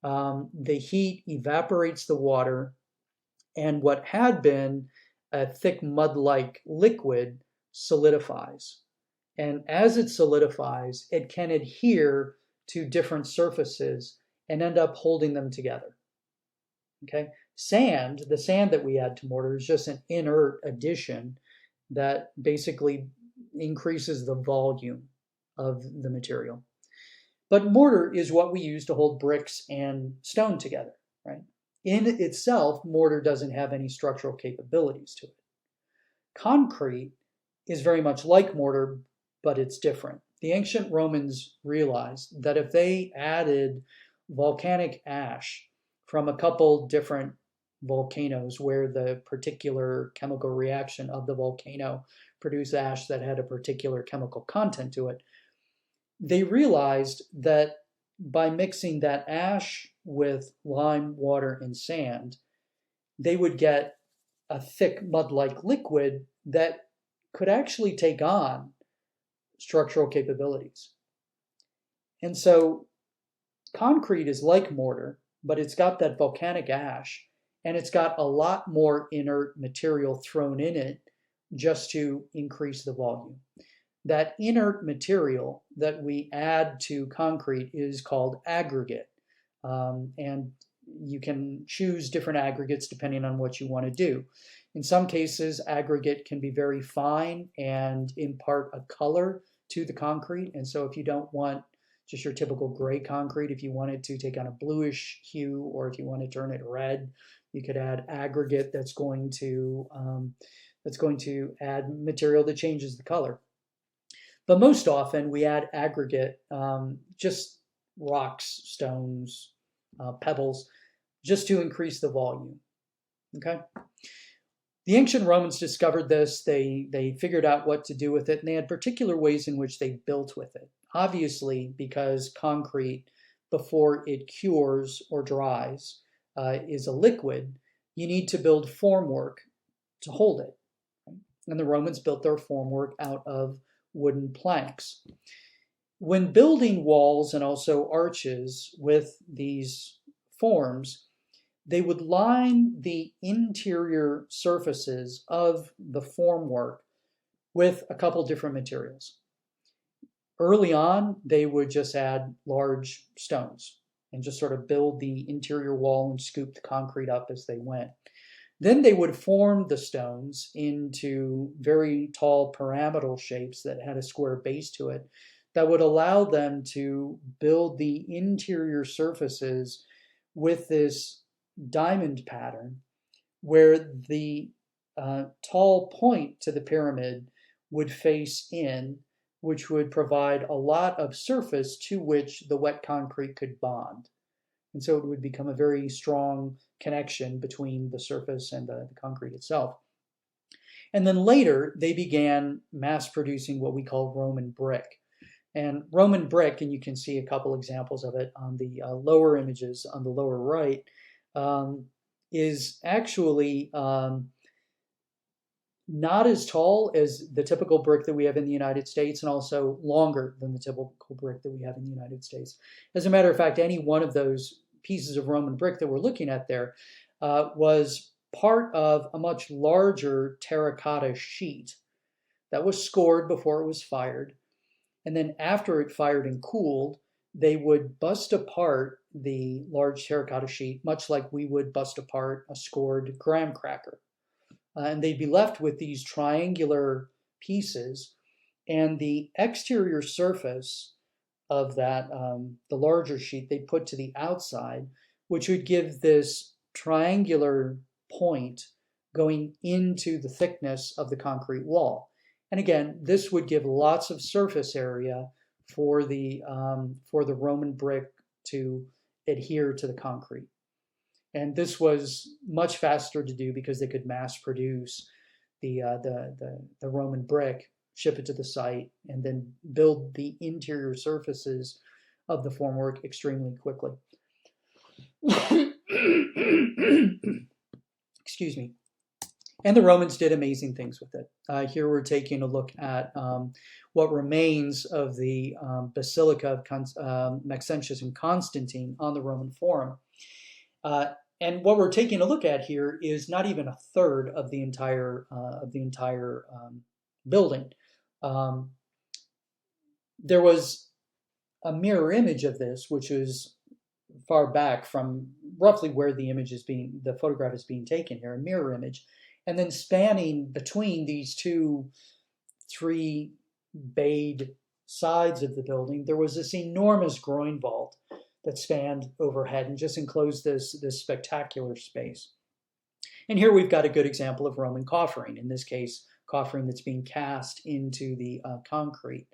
The heat evaporates the water, and what had been a thick mud-like liquid solidifies. And as it solidifies, it can adhere to different surfaces and end up holding them together. Okay? Sand, the sand that we add to mortar, is just an inert addition that basically increases the volume of the material. But mortar is what we use to hold bricks and stone together, right? In itself, mortar doesn't have any structural capabilities to it. Concrete is very much like mortar, but it's different. The ancient Romans realized that if they added volcanic ash from a couple different volcanoes where the particular chemical reaction of the volcano produced ash that had a particular chemical content to it, they realized that by mixing that ash with lime, water, and sand, they would get a thick mud-like liquid that could actually take on structural capabilities. And so concrete is like mortar, but it's got that volcanic ash, and it's got a lot more inert material thrown in it just to increase the volume. That inert material that we add to concrete is called aggregate. And you can choose different aggregates depending on what you want to do. In some cases, aggregate can be very fine and impart a color to the concrete. And so if you don't want just your typical gray concrete. If you wanted to take on a bluish hue, or if you want to turn it red, you could add aggregate that's going to add material that changes the color. But most often we add aggregate, just rocks, stones, pebbles, just to increase the volume. Okay. The ancient Romans discovered this. They figured out what to do with it, and they had particular ways in which they built with it. Obviously, because concrete, before it cures or dries, is a liquid, you need to build formwork to hold it. And the Romans built their formwork out of wooden planks. When building walls and also arches with these forms, they would line the interior surfaces of the formwork with a couple different materials. Early on, they would just add large stones and just sort of build the interior wall and scoop the concrete up as they went. Then they would form the stones into very tall pyramidal shapes that had a square base to it that would allow them to build the interior surfaces with this diamond pattern, where the tall point to the pyramid would face in, which would provide a lot of surface to which the wet concrete could bond. And so it would become a very strong connection between the surface and the concrete itself. And then later, they began mass producing what we call Roman brick. And Roman brick, and you can see a couple examples of it on the lower images on the lower right, is actually not as tall as the typical brick that we have in the United States, and also longer than the typical brick that we have in the United States. As a matter of fact, any one of those pieces of Roman brick that we're looking at there was part of a much larger terracotta sheet that was scored before it was fired. And then after it fired and cooled, they would bust apart the large terracotta sheet, much like we would bust apart a scored graham cracker. And they'd be left with these triangular pieces, and the exterior surface of that, the larger sheet, they put to the outside, which would give this triangular point going into the thickness of the concrete wall. And again, this would give lots of surface area for the Roman brick to adhere to the concrete. And this was much faster to do because they could mass produce the Roman brick, ship it to the site, and then build the interior surfaces of the formwork extremely quickly. Excuse me. And the Romans did amazing things with it. Here we're taking a look at what remains of the Basilica of Maxentius and Constantine on the Roman Forum. And what we're taking a look at here is not even a third of the entire building. There was a mirror image of this, which is far back from roughly where the photograph is being taken here, a mirror image. And then spanning between these three bayed sides of the building, there was this enormous groin vault that spanned overhead and just enclosed this spectacular space. And here we've got a good example of Roman coffering, in this case, coffering that's being cast into the concrete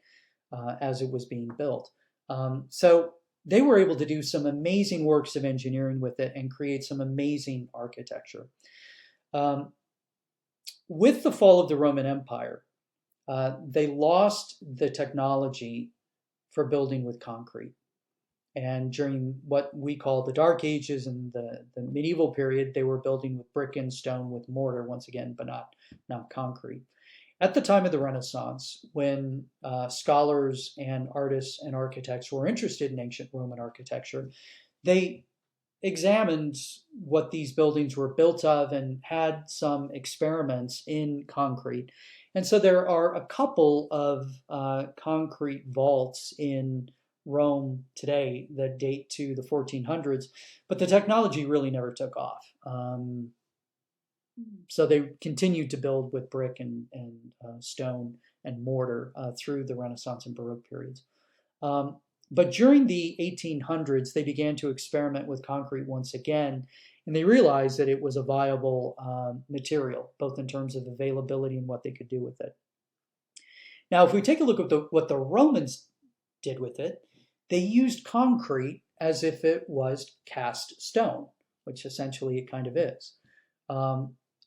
as it was being built. So they were able to do some amazing works of engineering with it and create some amazing architecture. With the fall of the Roman Empire, they lost the technology for building with concrete. And during what we call the Dark Ages and the medieval period, they were building with brick and stone with mortar, once again, but not concrete. At the time of the Renaissance, when scholars and artists and architects were interested in ancient Roman architecture, they examined what these buildings were built of and had some experiments in concrete. And so there are a couple of concrete vaults in Rome today that date to the 1400s, but the technology really never took off. So they continued to build with brick and stone and mortar through the Renaissance and Baroque periods. But during the 1800s, they began to experiment with concrete once again, and they realized that it was a viable material, both in terms of availability and what they could do with it. Now, if we take a look at what the Romans did with it, they used concrete as if it was cast stone, which essentially it kind of is.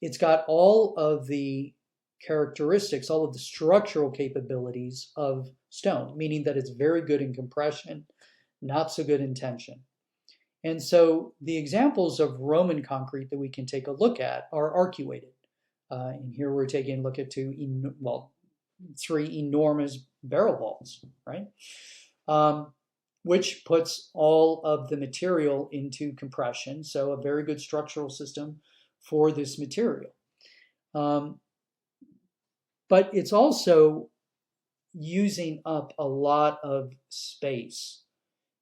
It's got all of the characteristics, all of the structural capabilities of stone, meaning that it's very good in compression, not so good in tension. And so the examples of Roman concrete that we can take a look at are arcuated. And here we're taking a look at three enormous barrel vaults, right? Which puts all of the material into compression, so a very good structural system for this material. But it's also using up a lot of space.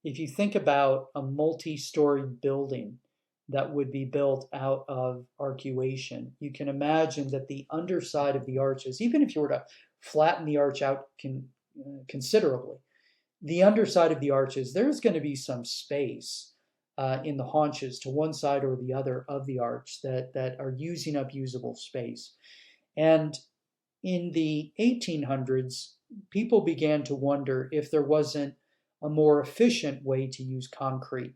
If you think about a multi-story building that would be built out of arcuation, you can imagine that the underside of the arches, even if you were to flatten the arch out considerably, the underside of the arches, there's going to be some space in the haunches to one side or the other of the arch that are using up usable space. And in the 1800s, people began to wonder if there wasn't a more efficient way to use concrete.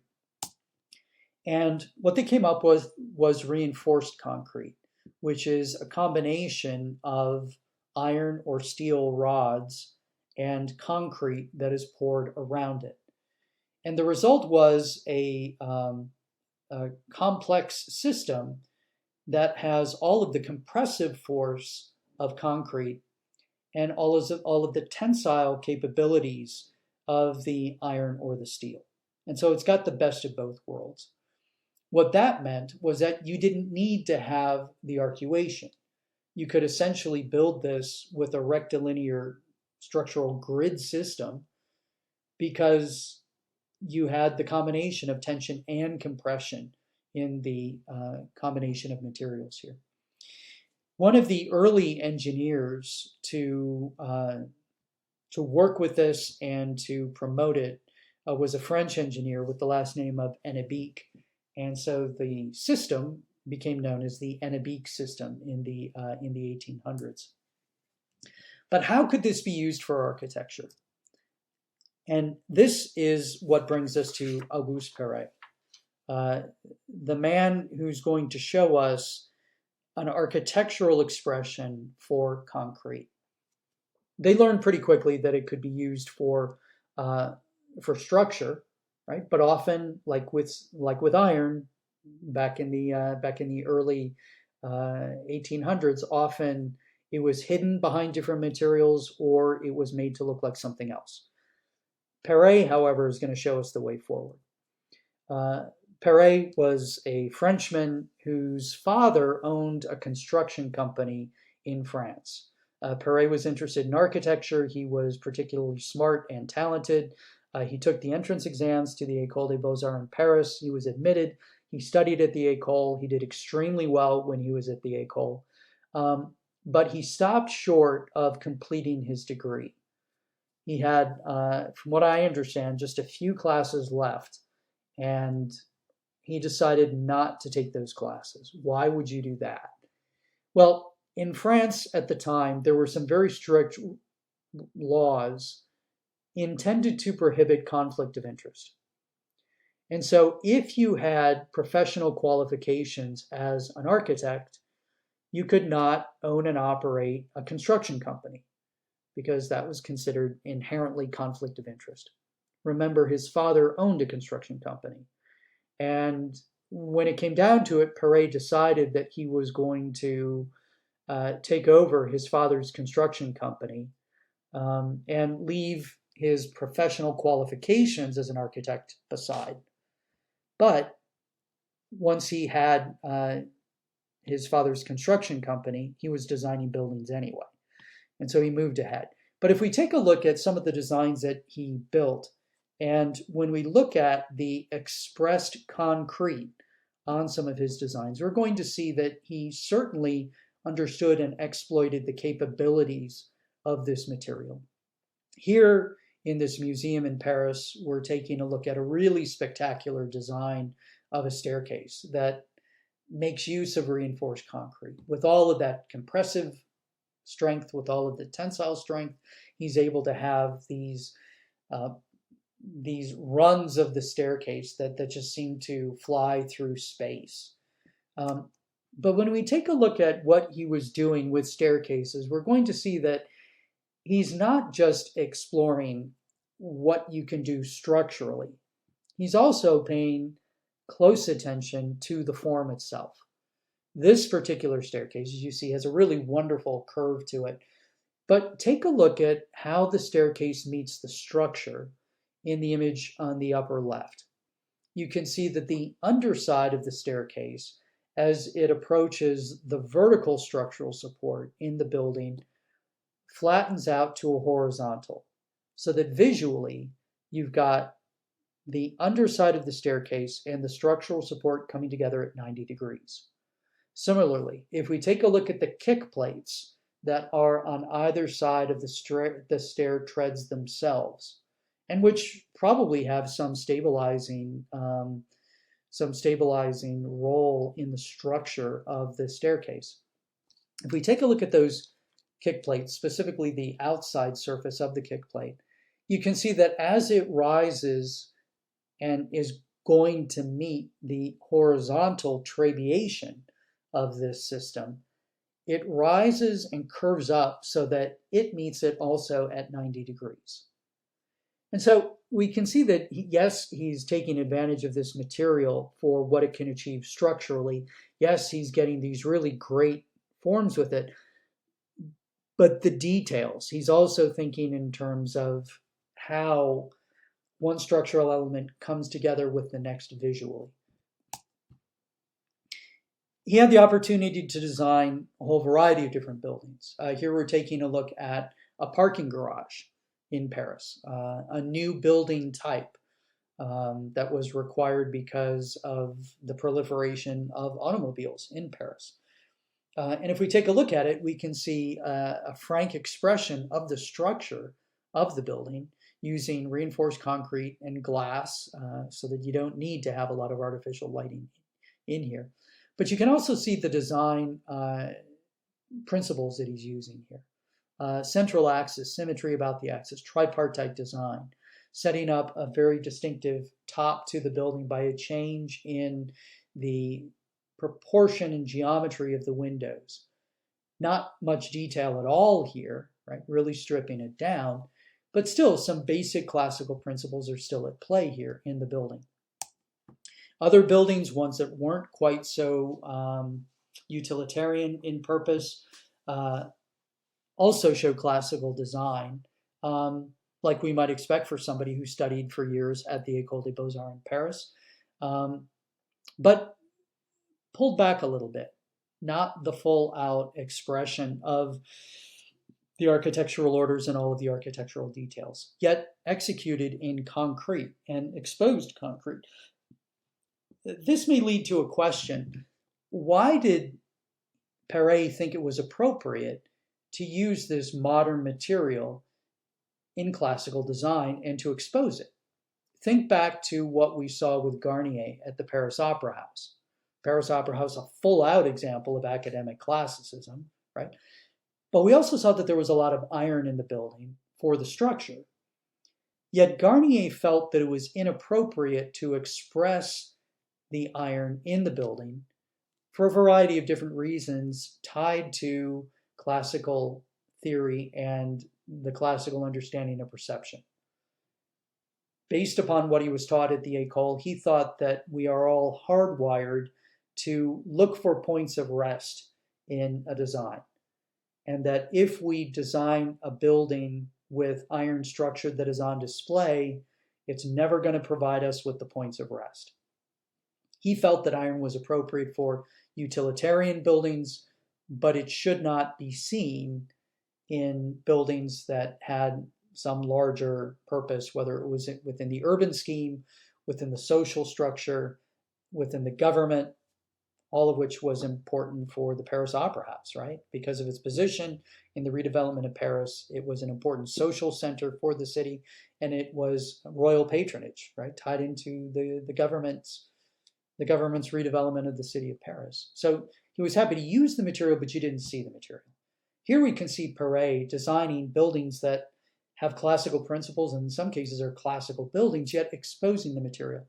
And what they came up with was reinforced concrete, which is a combination of iron or steel rods and concrete that is poured around it. And the result was a complex system that has all of the compressive force of concrete and all of the tensile capabilities of the iron or the steel. And so it's got the best of both worlds. What that meant was that you didn't need to have the arcuation. You could essentially build this with a rectilinear structural grid system because you had the combination of tension and compression in the combination of materials here. One of the early engineers to work with this and to promote it was a French engineer with the last name of Hennebique. And so the system became known as the Hennebique system in the 1800s. But how could this be used for architecture? And this is what brings us to Auguste Perret, the man who's going to show us an architectural expression for concrete. They learned pretty quickly that it could be used for structure, right? But often, like with iron, back in the early 1800s, often it was hidden behind different materials or it was made to look like something else. Perret, however, is going to show us the way forward. Perret was a Frenchman whose father owned a construction company in France. Perret was interested in architecture. He was particularly smart and talented. He took the entrance exams to the École des Beaux-Arts in Paris. He was admitted. He studied at the École. He did extremely well when he was at the École. But he stopped short of completing his degree. He had, from what I understand, just a few classes left, and he decided not to take those classes. Why would you do that? Well, in France at the time, there were some very strict laws intended to prohibit conflict of interest. And so if you had professional qualifications as an architect, you could not own and operate a construction company because that was considered inherently conflict of interest. Remember, his father owned a construction company. And when it came down to it, Perret decided that he was going to take over his father's construction company and leave his professional qualifications as an architect aside. But once he had his father's construction company, he was designing buildings anyway. And so he moved ahead. But if we take a look at some of the designs that he built, and when we look at the expressed concrete on some of his designs, we're going to see that he certainly understood and exploited the capabilities of this material. Here in this museum in Paris, we're taking a look at a really spectacular design of a staircase that makes use of reinforced concrete. With all of that compressive strength, with all of the tensile strength, he's able to have these runs of the staircase that just seem to fly through space. But when we take a look at what he was doing with staircases, we're going to see that he's not just exploring what you can do structurally. He's also paying close attention to the form itself. This particular staircase, as you see, has a really wonderful curve to it. But take a look at how the staircase meets the structure in the image on the upper left. You can see that the underside of the staircase, as it approaches the vertical structural support in the building, flattens out to a horizontal, so that visually you've got the underside of the staircase and the structural support coming together at 90 degrees. Similarly, if we take a look at the kick plates that are on either side of the stair treads themselves, and which probably have some stabilizing role in the structure of the staircase. If we take a look at those kick plates, specifically the outside surface of the kick plate, you can see that as it rises and is going to meet the horizontal trabeation of this system, it rises and curves up so that it meets it also at 90 degrees. And so we can see that, yes, he's taking advantage of this material for what it can achieve structurally. Yes, he's getting these really great forms with it. But the details, he's also thinking in terms of how one structural element comes together with the next visually. He had the opportunity to design a whole variety of different buildings. Here we're taking a look at a parking garage in Paris, a new building type that was required because of the proliferation of automobiles in Paris. And if we take a look at it, we can see a frank expression of the structure of the building using reinforced concrete and glass so that you don't need to have a lot of artificial lighting in here. But you can also see the design principles that he's using here. Central axis, symmetry about the axis, tripartite design, setting up a very distinctive top to the building by a change in the proportion and geometry of the windows. Not much detail at all here, right? Really stripping it down, but still some basic classical principles are still at play here in the building. Other buildings, ones that weren't quite so utilitarian in purpose, also show classical design, like we might expect for somebody who studied for years at the École des Beaux-Arts in Paris, but pulled back a little bit, not the full-out expression of the architectural orders and all of the architectural details, yet executed in concrete and exposed concrete. This may lead to a question. Why did Perret think it was appropriate to use this modern material in classical design and to expose it? Think back to what we saw with Garnier at the Paris Opera House. Paris Opera House, a full-out example of academic classicism, right? But we also saw that there was a lot of iron in the building for the structure. Yet Garnier felt that it was inappropriate to express the iron in the building for a variety of different reasons tied to classical theory and the classical understanding of perception. Based upon what he was taught at the École, he thought that we are all hardwired to look for points of rest in a design. And that if we design a building with iron structure that is on display, it's never going to provide us with the points of rest. He felt that iron was appropriate for utilitarian buildings, but it should not be seen in buildings that had some larger purpose, whether it was within the urban scheme, within the social structure, within the government, all of which was important for the Paris Opera House, right? Because of its position in the redevelopment of Paris, it was an important social center for the city, and it was royal patronage, right? Tied into the government's redevelopment of the city of Paris. So he was happy to use the material, but you didn't see the material. Here we can see Perret designing buildings that have classical principles, and in some cases are classical buildings, yet exposing the material.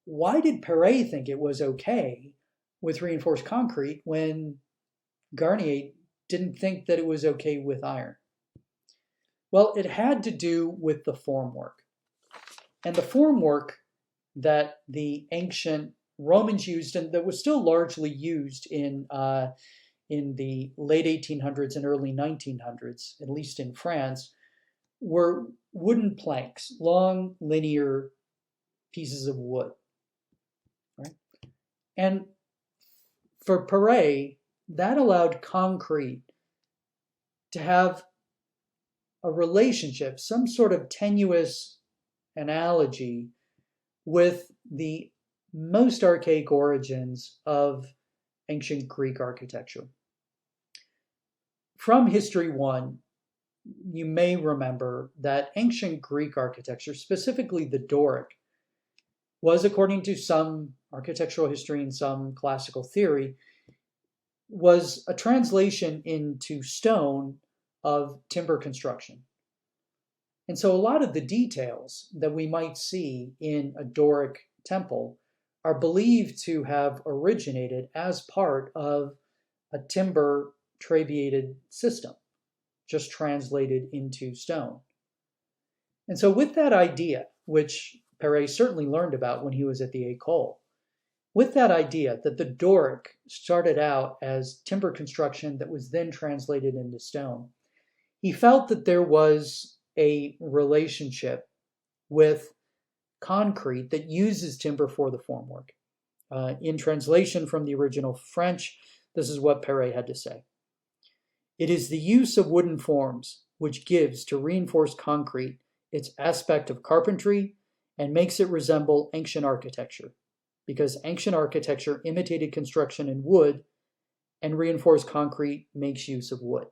Why did Perret think it was okay with reinforced concrete when Garnier didn't think that it was okay with iron? Well, it had to do with the formwork. And the formwork that the ancient Romans used, and that was still largely used in the late 1800s and early 1900s, at least in France, were wooden planks, long linear pieces of wood. Right? And for Perret, that allowed concrete to have a relationship, some sort of tenuous analogy with the most archaic origins of ancient Greek architecture. From History 1, you may remember that ancient Greek architecture, specifically the Doric, was, according to some architectural history and some classical theory, was a translation into stone of timber construction. And so a lot of the details that we might see in a Doric temple are believed to have originated as part of a timber trabeated system, just translated into stone. And so with that idea, which Perret certainly learned about when he was at the École, with that idea that the Doric started out as timber construction that was then translated into stone, he felt that there was a relationship with concrete that uses timber for the formwork. In translation from the original French, this is what Perret had to say. It is the use of wooden forms which gives to reinforced concrete its aspect of carpentry and makes it resemble ancient architecture, because ancient architecture imitated construction in wood, and reinforced concrete makes use of wood.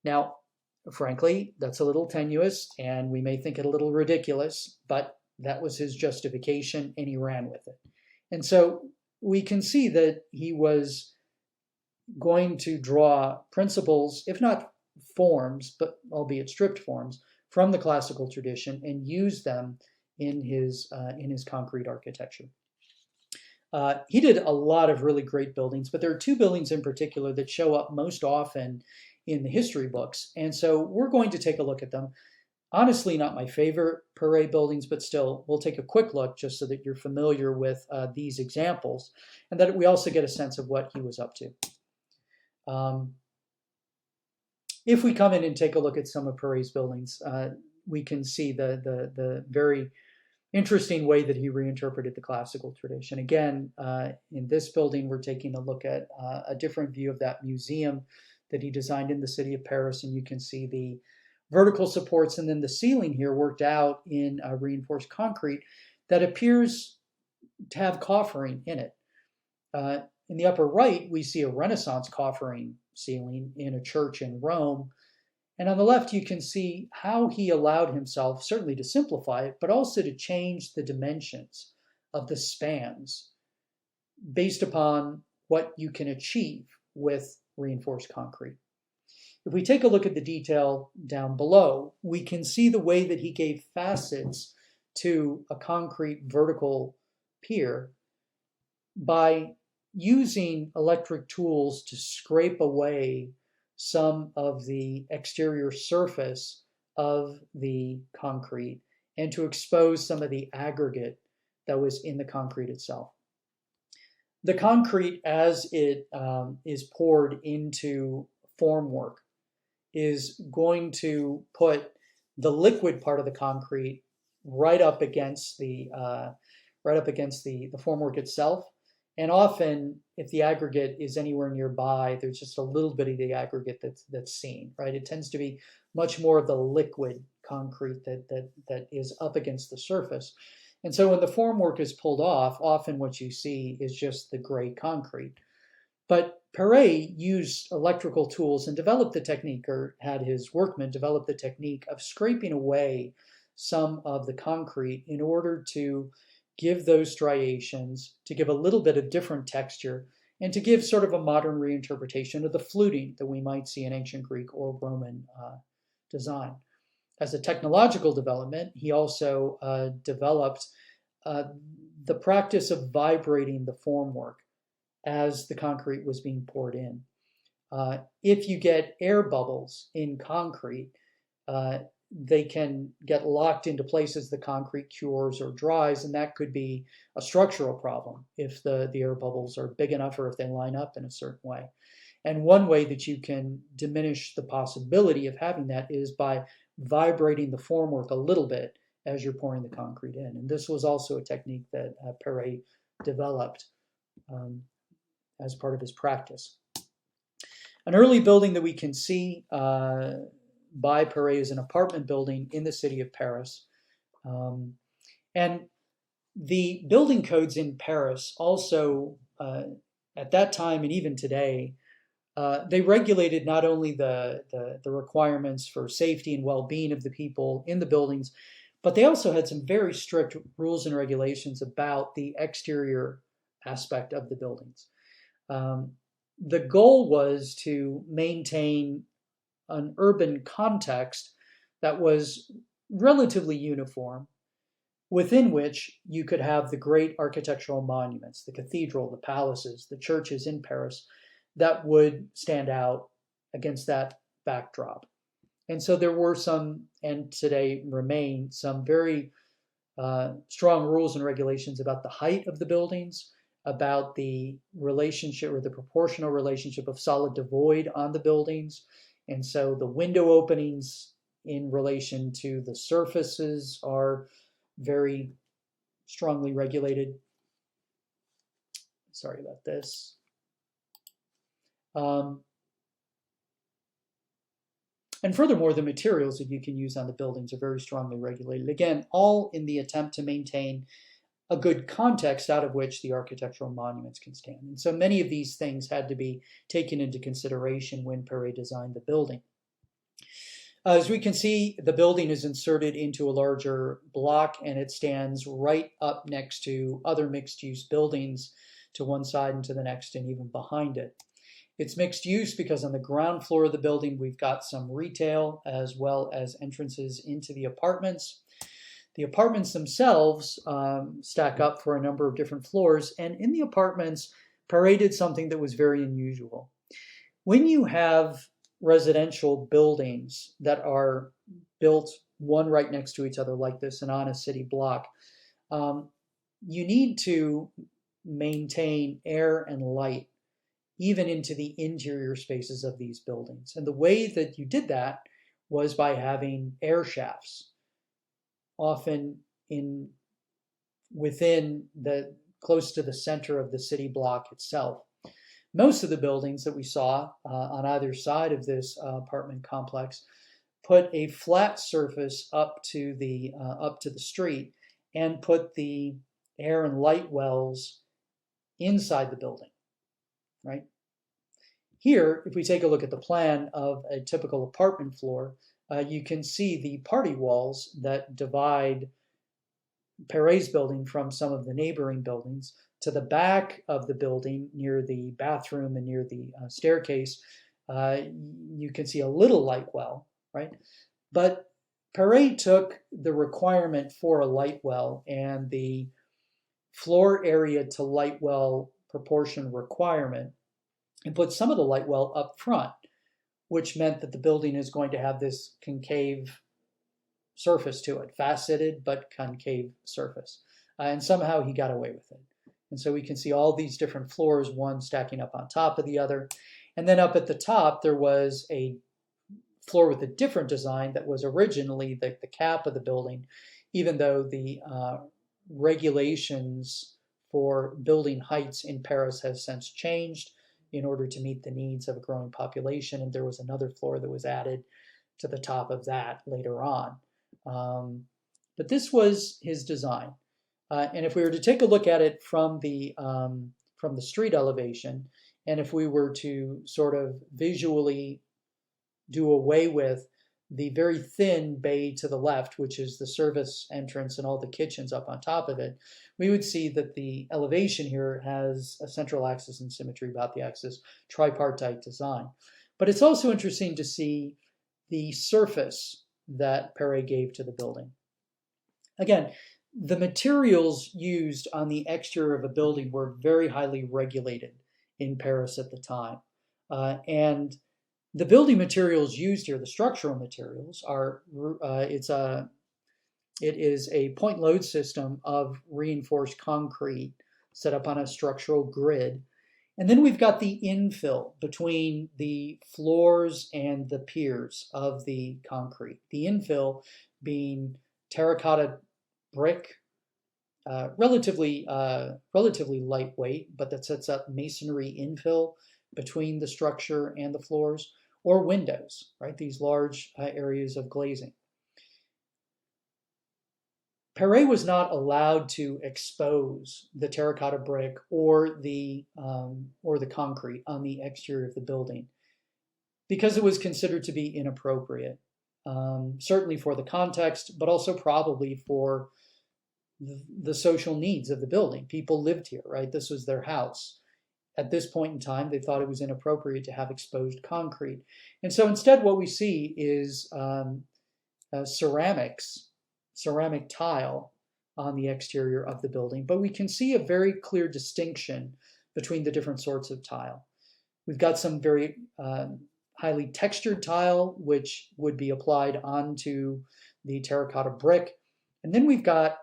Now, frankly, that's a little tenuous, and we may think it a little ridiculous, but that was his justification, and he ran with it. And so we can see that he was going to draw principles, if not forms, but albeit stripped forms, from the classical tradition and use them in his concrete architecture. He did a lot of really great buildings, but there are two buildings in particular that show up most often in the history books. And so we're going to take a look at them. Honestly, not my favorite Perret buildings, but still, we'll take a quick look just so that you're familiar with these examples and that we also get a sense of what he was up to. If we come in and take a look at some of Perret's buildings, we can see the very interesting way that he reinterpreted the classical tradition. Again, in this building, we're taking a look at a different view of that museum that he designed in the city of Paris, and you can see the vertical supports and then the ceiling here worked out in reinforced concrete that appears to have coffering in it. In the upper right, we see a Renaissance coffering ceiling in a church in Rome. And on the left, you can see how he allowed himself, certainly to simplify it, but also to change the dimensions of the spans based upon what you can achieve with reinforced concrete. If we take a look at the detail down below, we can see the way that he gave facets to a concrete vertical pier by using electric tools to scrape away some of the exterior surface of the concrete and to expose some of the aggregate that was in the concrete itself. The concrete, as it is poured into formwork, is going to put the liquid part of the concrete right up against the formwork itself. And often, if the aggregate is anywhere nearby, there's just a little bit of the aggregate that's seen, right? It tends to be much more of the liquid concrete that is up against the surface. And so when the formwork is pulled off, often what you see is just the gray concrete. But Perret used electrical tools and developed the technique, or had his workmen develop the technique of scraping away some of the concrete in order to give those striations, to give a little bit of different texture, and to give sort of a modern reinterpretation of the fluting that we might see in ancient Greek or Roman design. As a technological development, he also developed the practice of vibrating the formwork as the concrete was being poured in. If you get air bubbles in concrete, they can get locked into places the concrete cures or dries, and that could be a structural problem if the air bubbles are big enough or if they line up in a certain way. And one way that you can diminish the possibility of having that is by vibrating the formwork a little bit as you're pouring the concrete in. And this was also a technique that Perret developed as part of his practice. An early building that we can see by Perret is an apartment building in the city of Paris. And the building codes in Paris also, at that time and even today, they regulated not only the requirements for safety and well-being of the people in the buildings, but they also had some very strict rules and regulations about the exterior aspect of the buildings. The goal was to maintain an urban context that was relatively uniform, within which you could have the great architectural monuments, the cathedral, the palaces, the churches in Paris, that would stand out against that backdrop. And so there were some, and today remain, some very strong rules and regulations about the height of the buildings, about the relationship or the proportional relationship of solid to void on the buildings. And so the window openings in relation to the surfaces are very strongly regulated. Sorry about this. And furthermore, the materials that you can use on the buildings are very strongly regulated. Again, all in the attempt to maintain a good context out of which the architectural monuments can stand. And so many of these things had to be taken into consideration when Perret designed the building. As we can see, the building is inserted into a larger block, and it stands right up next to other mixed-use buildings to one side and to the next and even behind it. It's mixed use because on the ground floor of the building, we've got some retail as well as entrances into the apartments. The apartments themselves stack up for a number of different floors, and in the apartments, Perret did something that was very unusual. When you have residential buildings that are built one right next to each other like this and on a city block, you need to maintain air and light even into the interior spaces of these buildings. And the way that you did that was by having air shafts, often within close to the center of the city block itself. Most of the buildings that we saw on either side of this apartment complex put a flat surface up to the street and put the air and light wells inside the building, right? Here, if we take a look at the plan of a typical apartment floor, you can see the party walls that divide Perret's building from some of the neighboring buildings. To the back of the building, near the bathroom and near the staircase, you can see a little light well, right? But Perret took the requirement for a light well and the floor area to light well proportion requirement and put some of the light well up front, which meant that the building is going to have this concave surface to it, faceted but concave surface. And somehow he got away with it. And so we can see all these different floors, one stacking up on top of the other. And then up at the top, there was a floor with a different design that was originally the cap of the building, even though the regulations for building heights in Paris has since changed in order to meet the needs of a growing population. And there was another floor that was added to the top of that later on. But this was his design. And if we were to take a look at it from the street elevation, and if we were to sort of visually do away with the very thin bay to the left, which is the service entrance and all the kitchens up on top of it, we would see that the elevation here has a central axis and symmetry about the axis, tripartite design. But it's also interesting to see the surface that Perret gave to the building. Again, the materials used on the exterior of a building were very highly regulated in Paris at the time. And the building materials used here, the structural materials, are it is a point load system of reinforced concrete set up on a structural grid. And then we've got the infill between the floors and the piers of the concrete. The infill being terracotta brick, relatively lightweight, but that sets up masonry infill between the structure and the floors, or windows, right? These large areas of glazing. Perret was not allowed to expose the terracotta brick or the concrete on the exterior of the building because it was considered to be inappropriate, certainly for the context, but also probably for the social needs of the building. People lived here, right? This was their house. At this point in time, they thought it was inappropriate to have exposed concrete. And so instead what we see is ceramic tile on the exterior of the building, but we can see a very clear distinction between the different sorts of tile. We've got some very highly textured tile, which would be applied onto the terracotta brick. And then we've got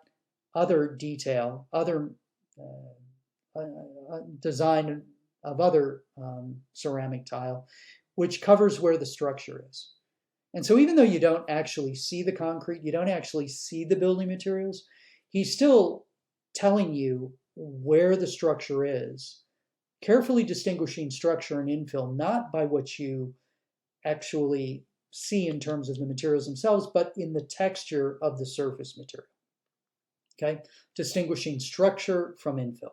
other detail, other design of other ceramic tile, which covers where the structure is. And so even though you don't actually see the concrete, you don't actually see the building materials, he's still telling you where the structure is, carefully distinguishing structure and infill, not by what you actually see in terms of the materials themselves, but in the texture of the surface material. Okay, distinguishing structure from infill.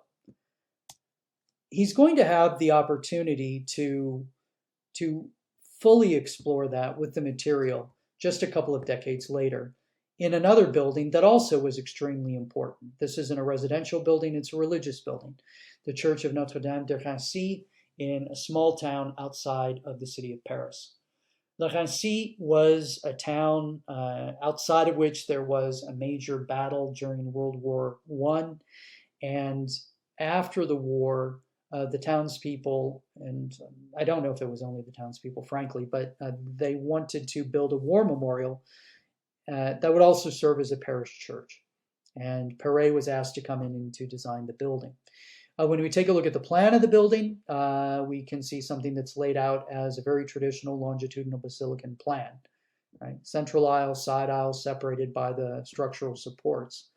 He's going to have the opportunity to fully explore that with the material just a couple of decades later in another building that also was extremely important. This isn't a residential building, it's a religious building. The Church of Notre-Dame de Rancy in a small town outside of the city of Paris. Le Rancy was a town outside of which there was a major battle during World War I. And after the war, the townspeople, and I don't know if it was only the townspeople, frankly, but they wanted to build a war memorial that would also serve as a parish church. And Perret was asked to come in and to design the building. When we take a look at the plan of the building, we can see something that's laid out as a very traditional longitudinal basilican plan. Right? Central aisle, side aisle separated by the structural supports.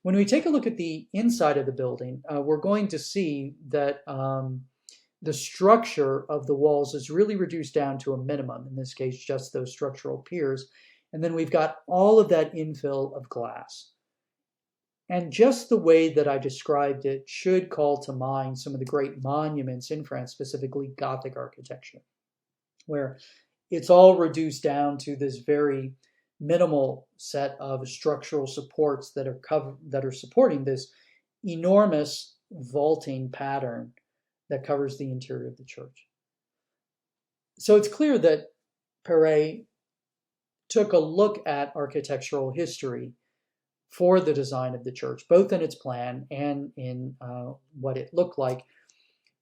When we take a look at the inside of the building, we're going to see that the structure of the walls is really reduced down to a minimum, in this case, just those structural piers. And then we've got all of that infill of glass. And just the way that I described it should call to mind some of the great monuments in France, specifically Gothic architecture, where it's all reduced down to this very minimal set of structural supports that are supporting this enormous vaulting pattern that covers the interior of the church. So it's clear that Perret took a look at architectural history for the design of the church, both in its plan and in what it looked like.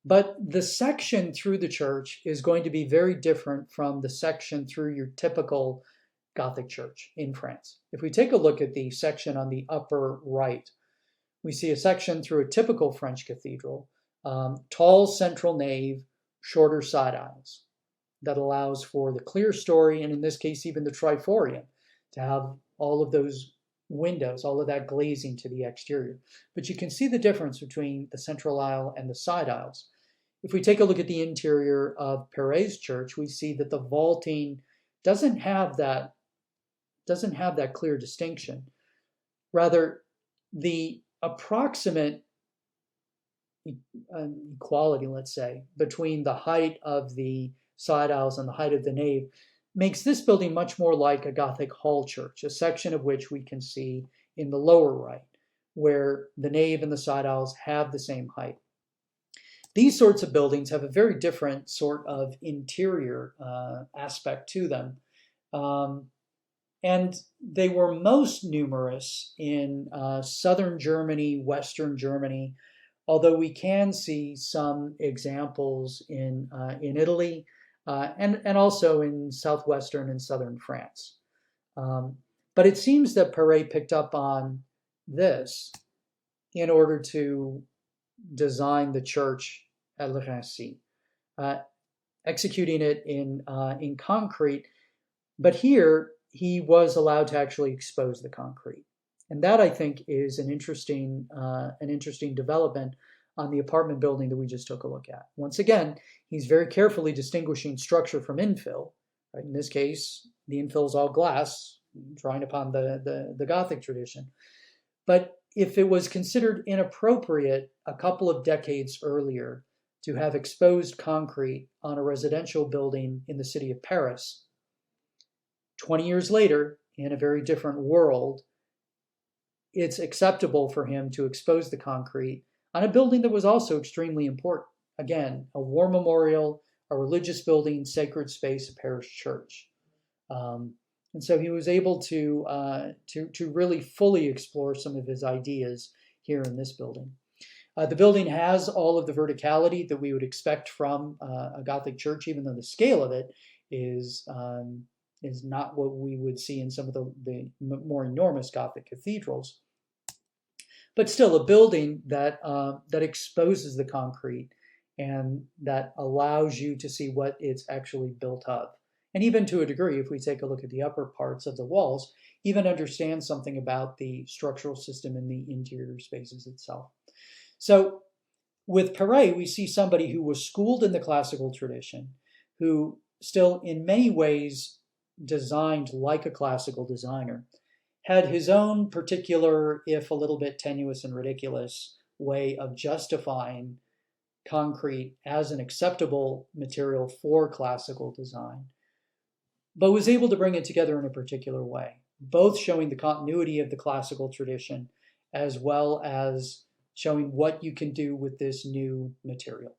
But the section through the church is going to be very different from the section through your typical Gothic church in France. If we take a look at the section on the upper right, we see a section through a typical French cathedral, tall central nave, shorter side aisles. That allows for the clear story, and in this case, even the triforium, to have all of those windows, all of that glazing to the exterior. But you can see the difference between the central aisle and the side aisles. If we take a look at the interior of Perret's church, we see that the vaulting doesn't have that clear distinction. Rather, the approximate equality, let's say, between the height of the side aisles and the height of the nave makes this building much more like a Gothic hall church, a section of which we can see in the lower right, where the nave and the side aisles have the same height. These sorts of buildings have a very different sort of interior aspect to them. And they were most numerous in southern Germany, western Germany, although we can see some examples in Italy and also in southwestern and southern France. But it seems that Perret picked up on this in order to design the church at Le Raincy, executing it in concrete. But here he was allowed to actually expose the concrete, and that I think is an interesting development on the apartment building that we just took a look at. Once again, he's very carefully distinguishing structure from infill. Right? In this case, the infill is all glass, drawing upon the Gothic tradition. But if it was considered inappropriate a couple of decades earlier to have exposed concrete on a residential building in the city of Paris, 20 years later, in a very different world, it's acceptable for him to expose the concrete on a building that was also extremely important. Again, a war memorial, a religious building, sacred space, a parish church. And so he was able to really fully explore some of his ideas here in this building. The building has all of the verticality that we would expect from a Gothic church, even though the scale of it is not what we would see in some of the more enormous Gothic cathedrals. But still, a building that exposes the concrete and that allows you to see what it's actually built of. And even to a degree, if we take a look at the upper parts of the walls, even understand something about the structural system in the interior spaces itself. So with Perret, we see somebody who was schooled in the classical tradition, who still in many ways designed like a classical designer, had his own particular, if a little bit tenuous and ridiculous, way of justifying concrete as an acceptable material for classical design, but was able to bring it together in a particular way, both showing the continuity of the classical tradition as well as showing what you can do with this new material.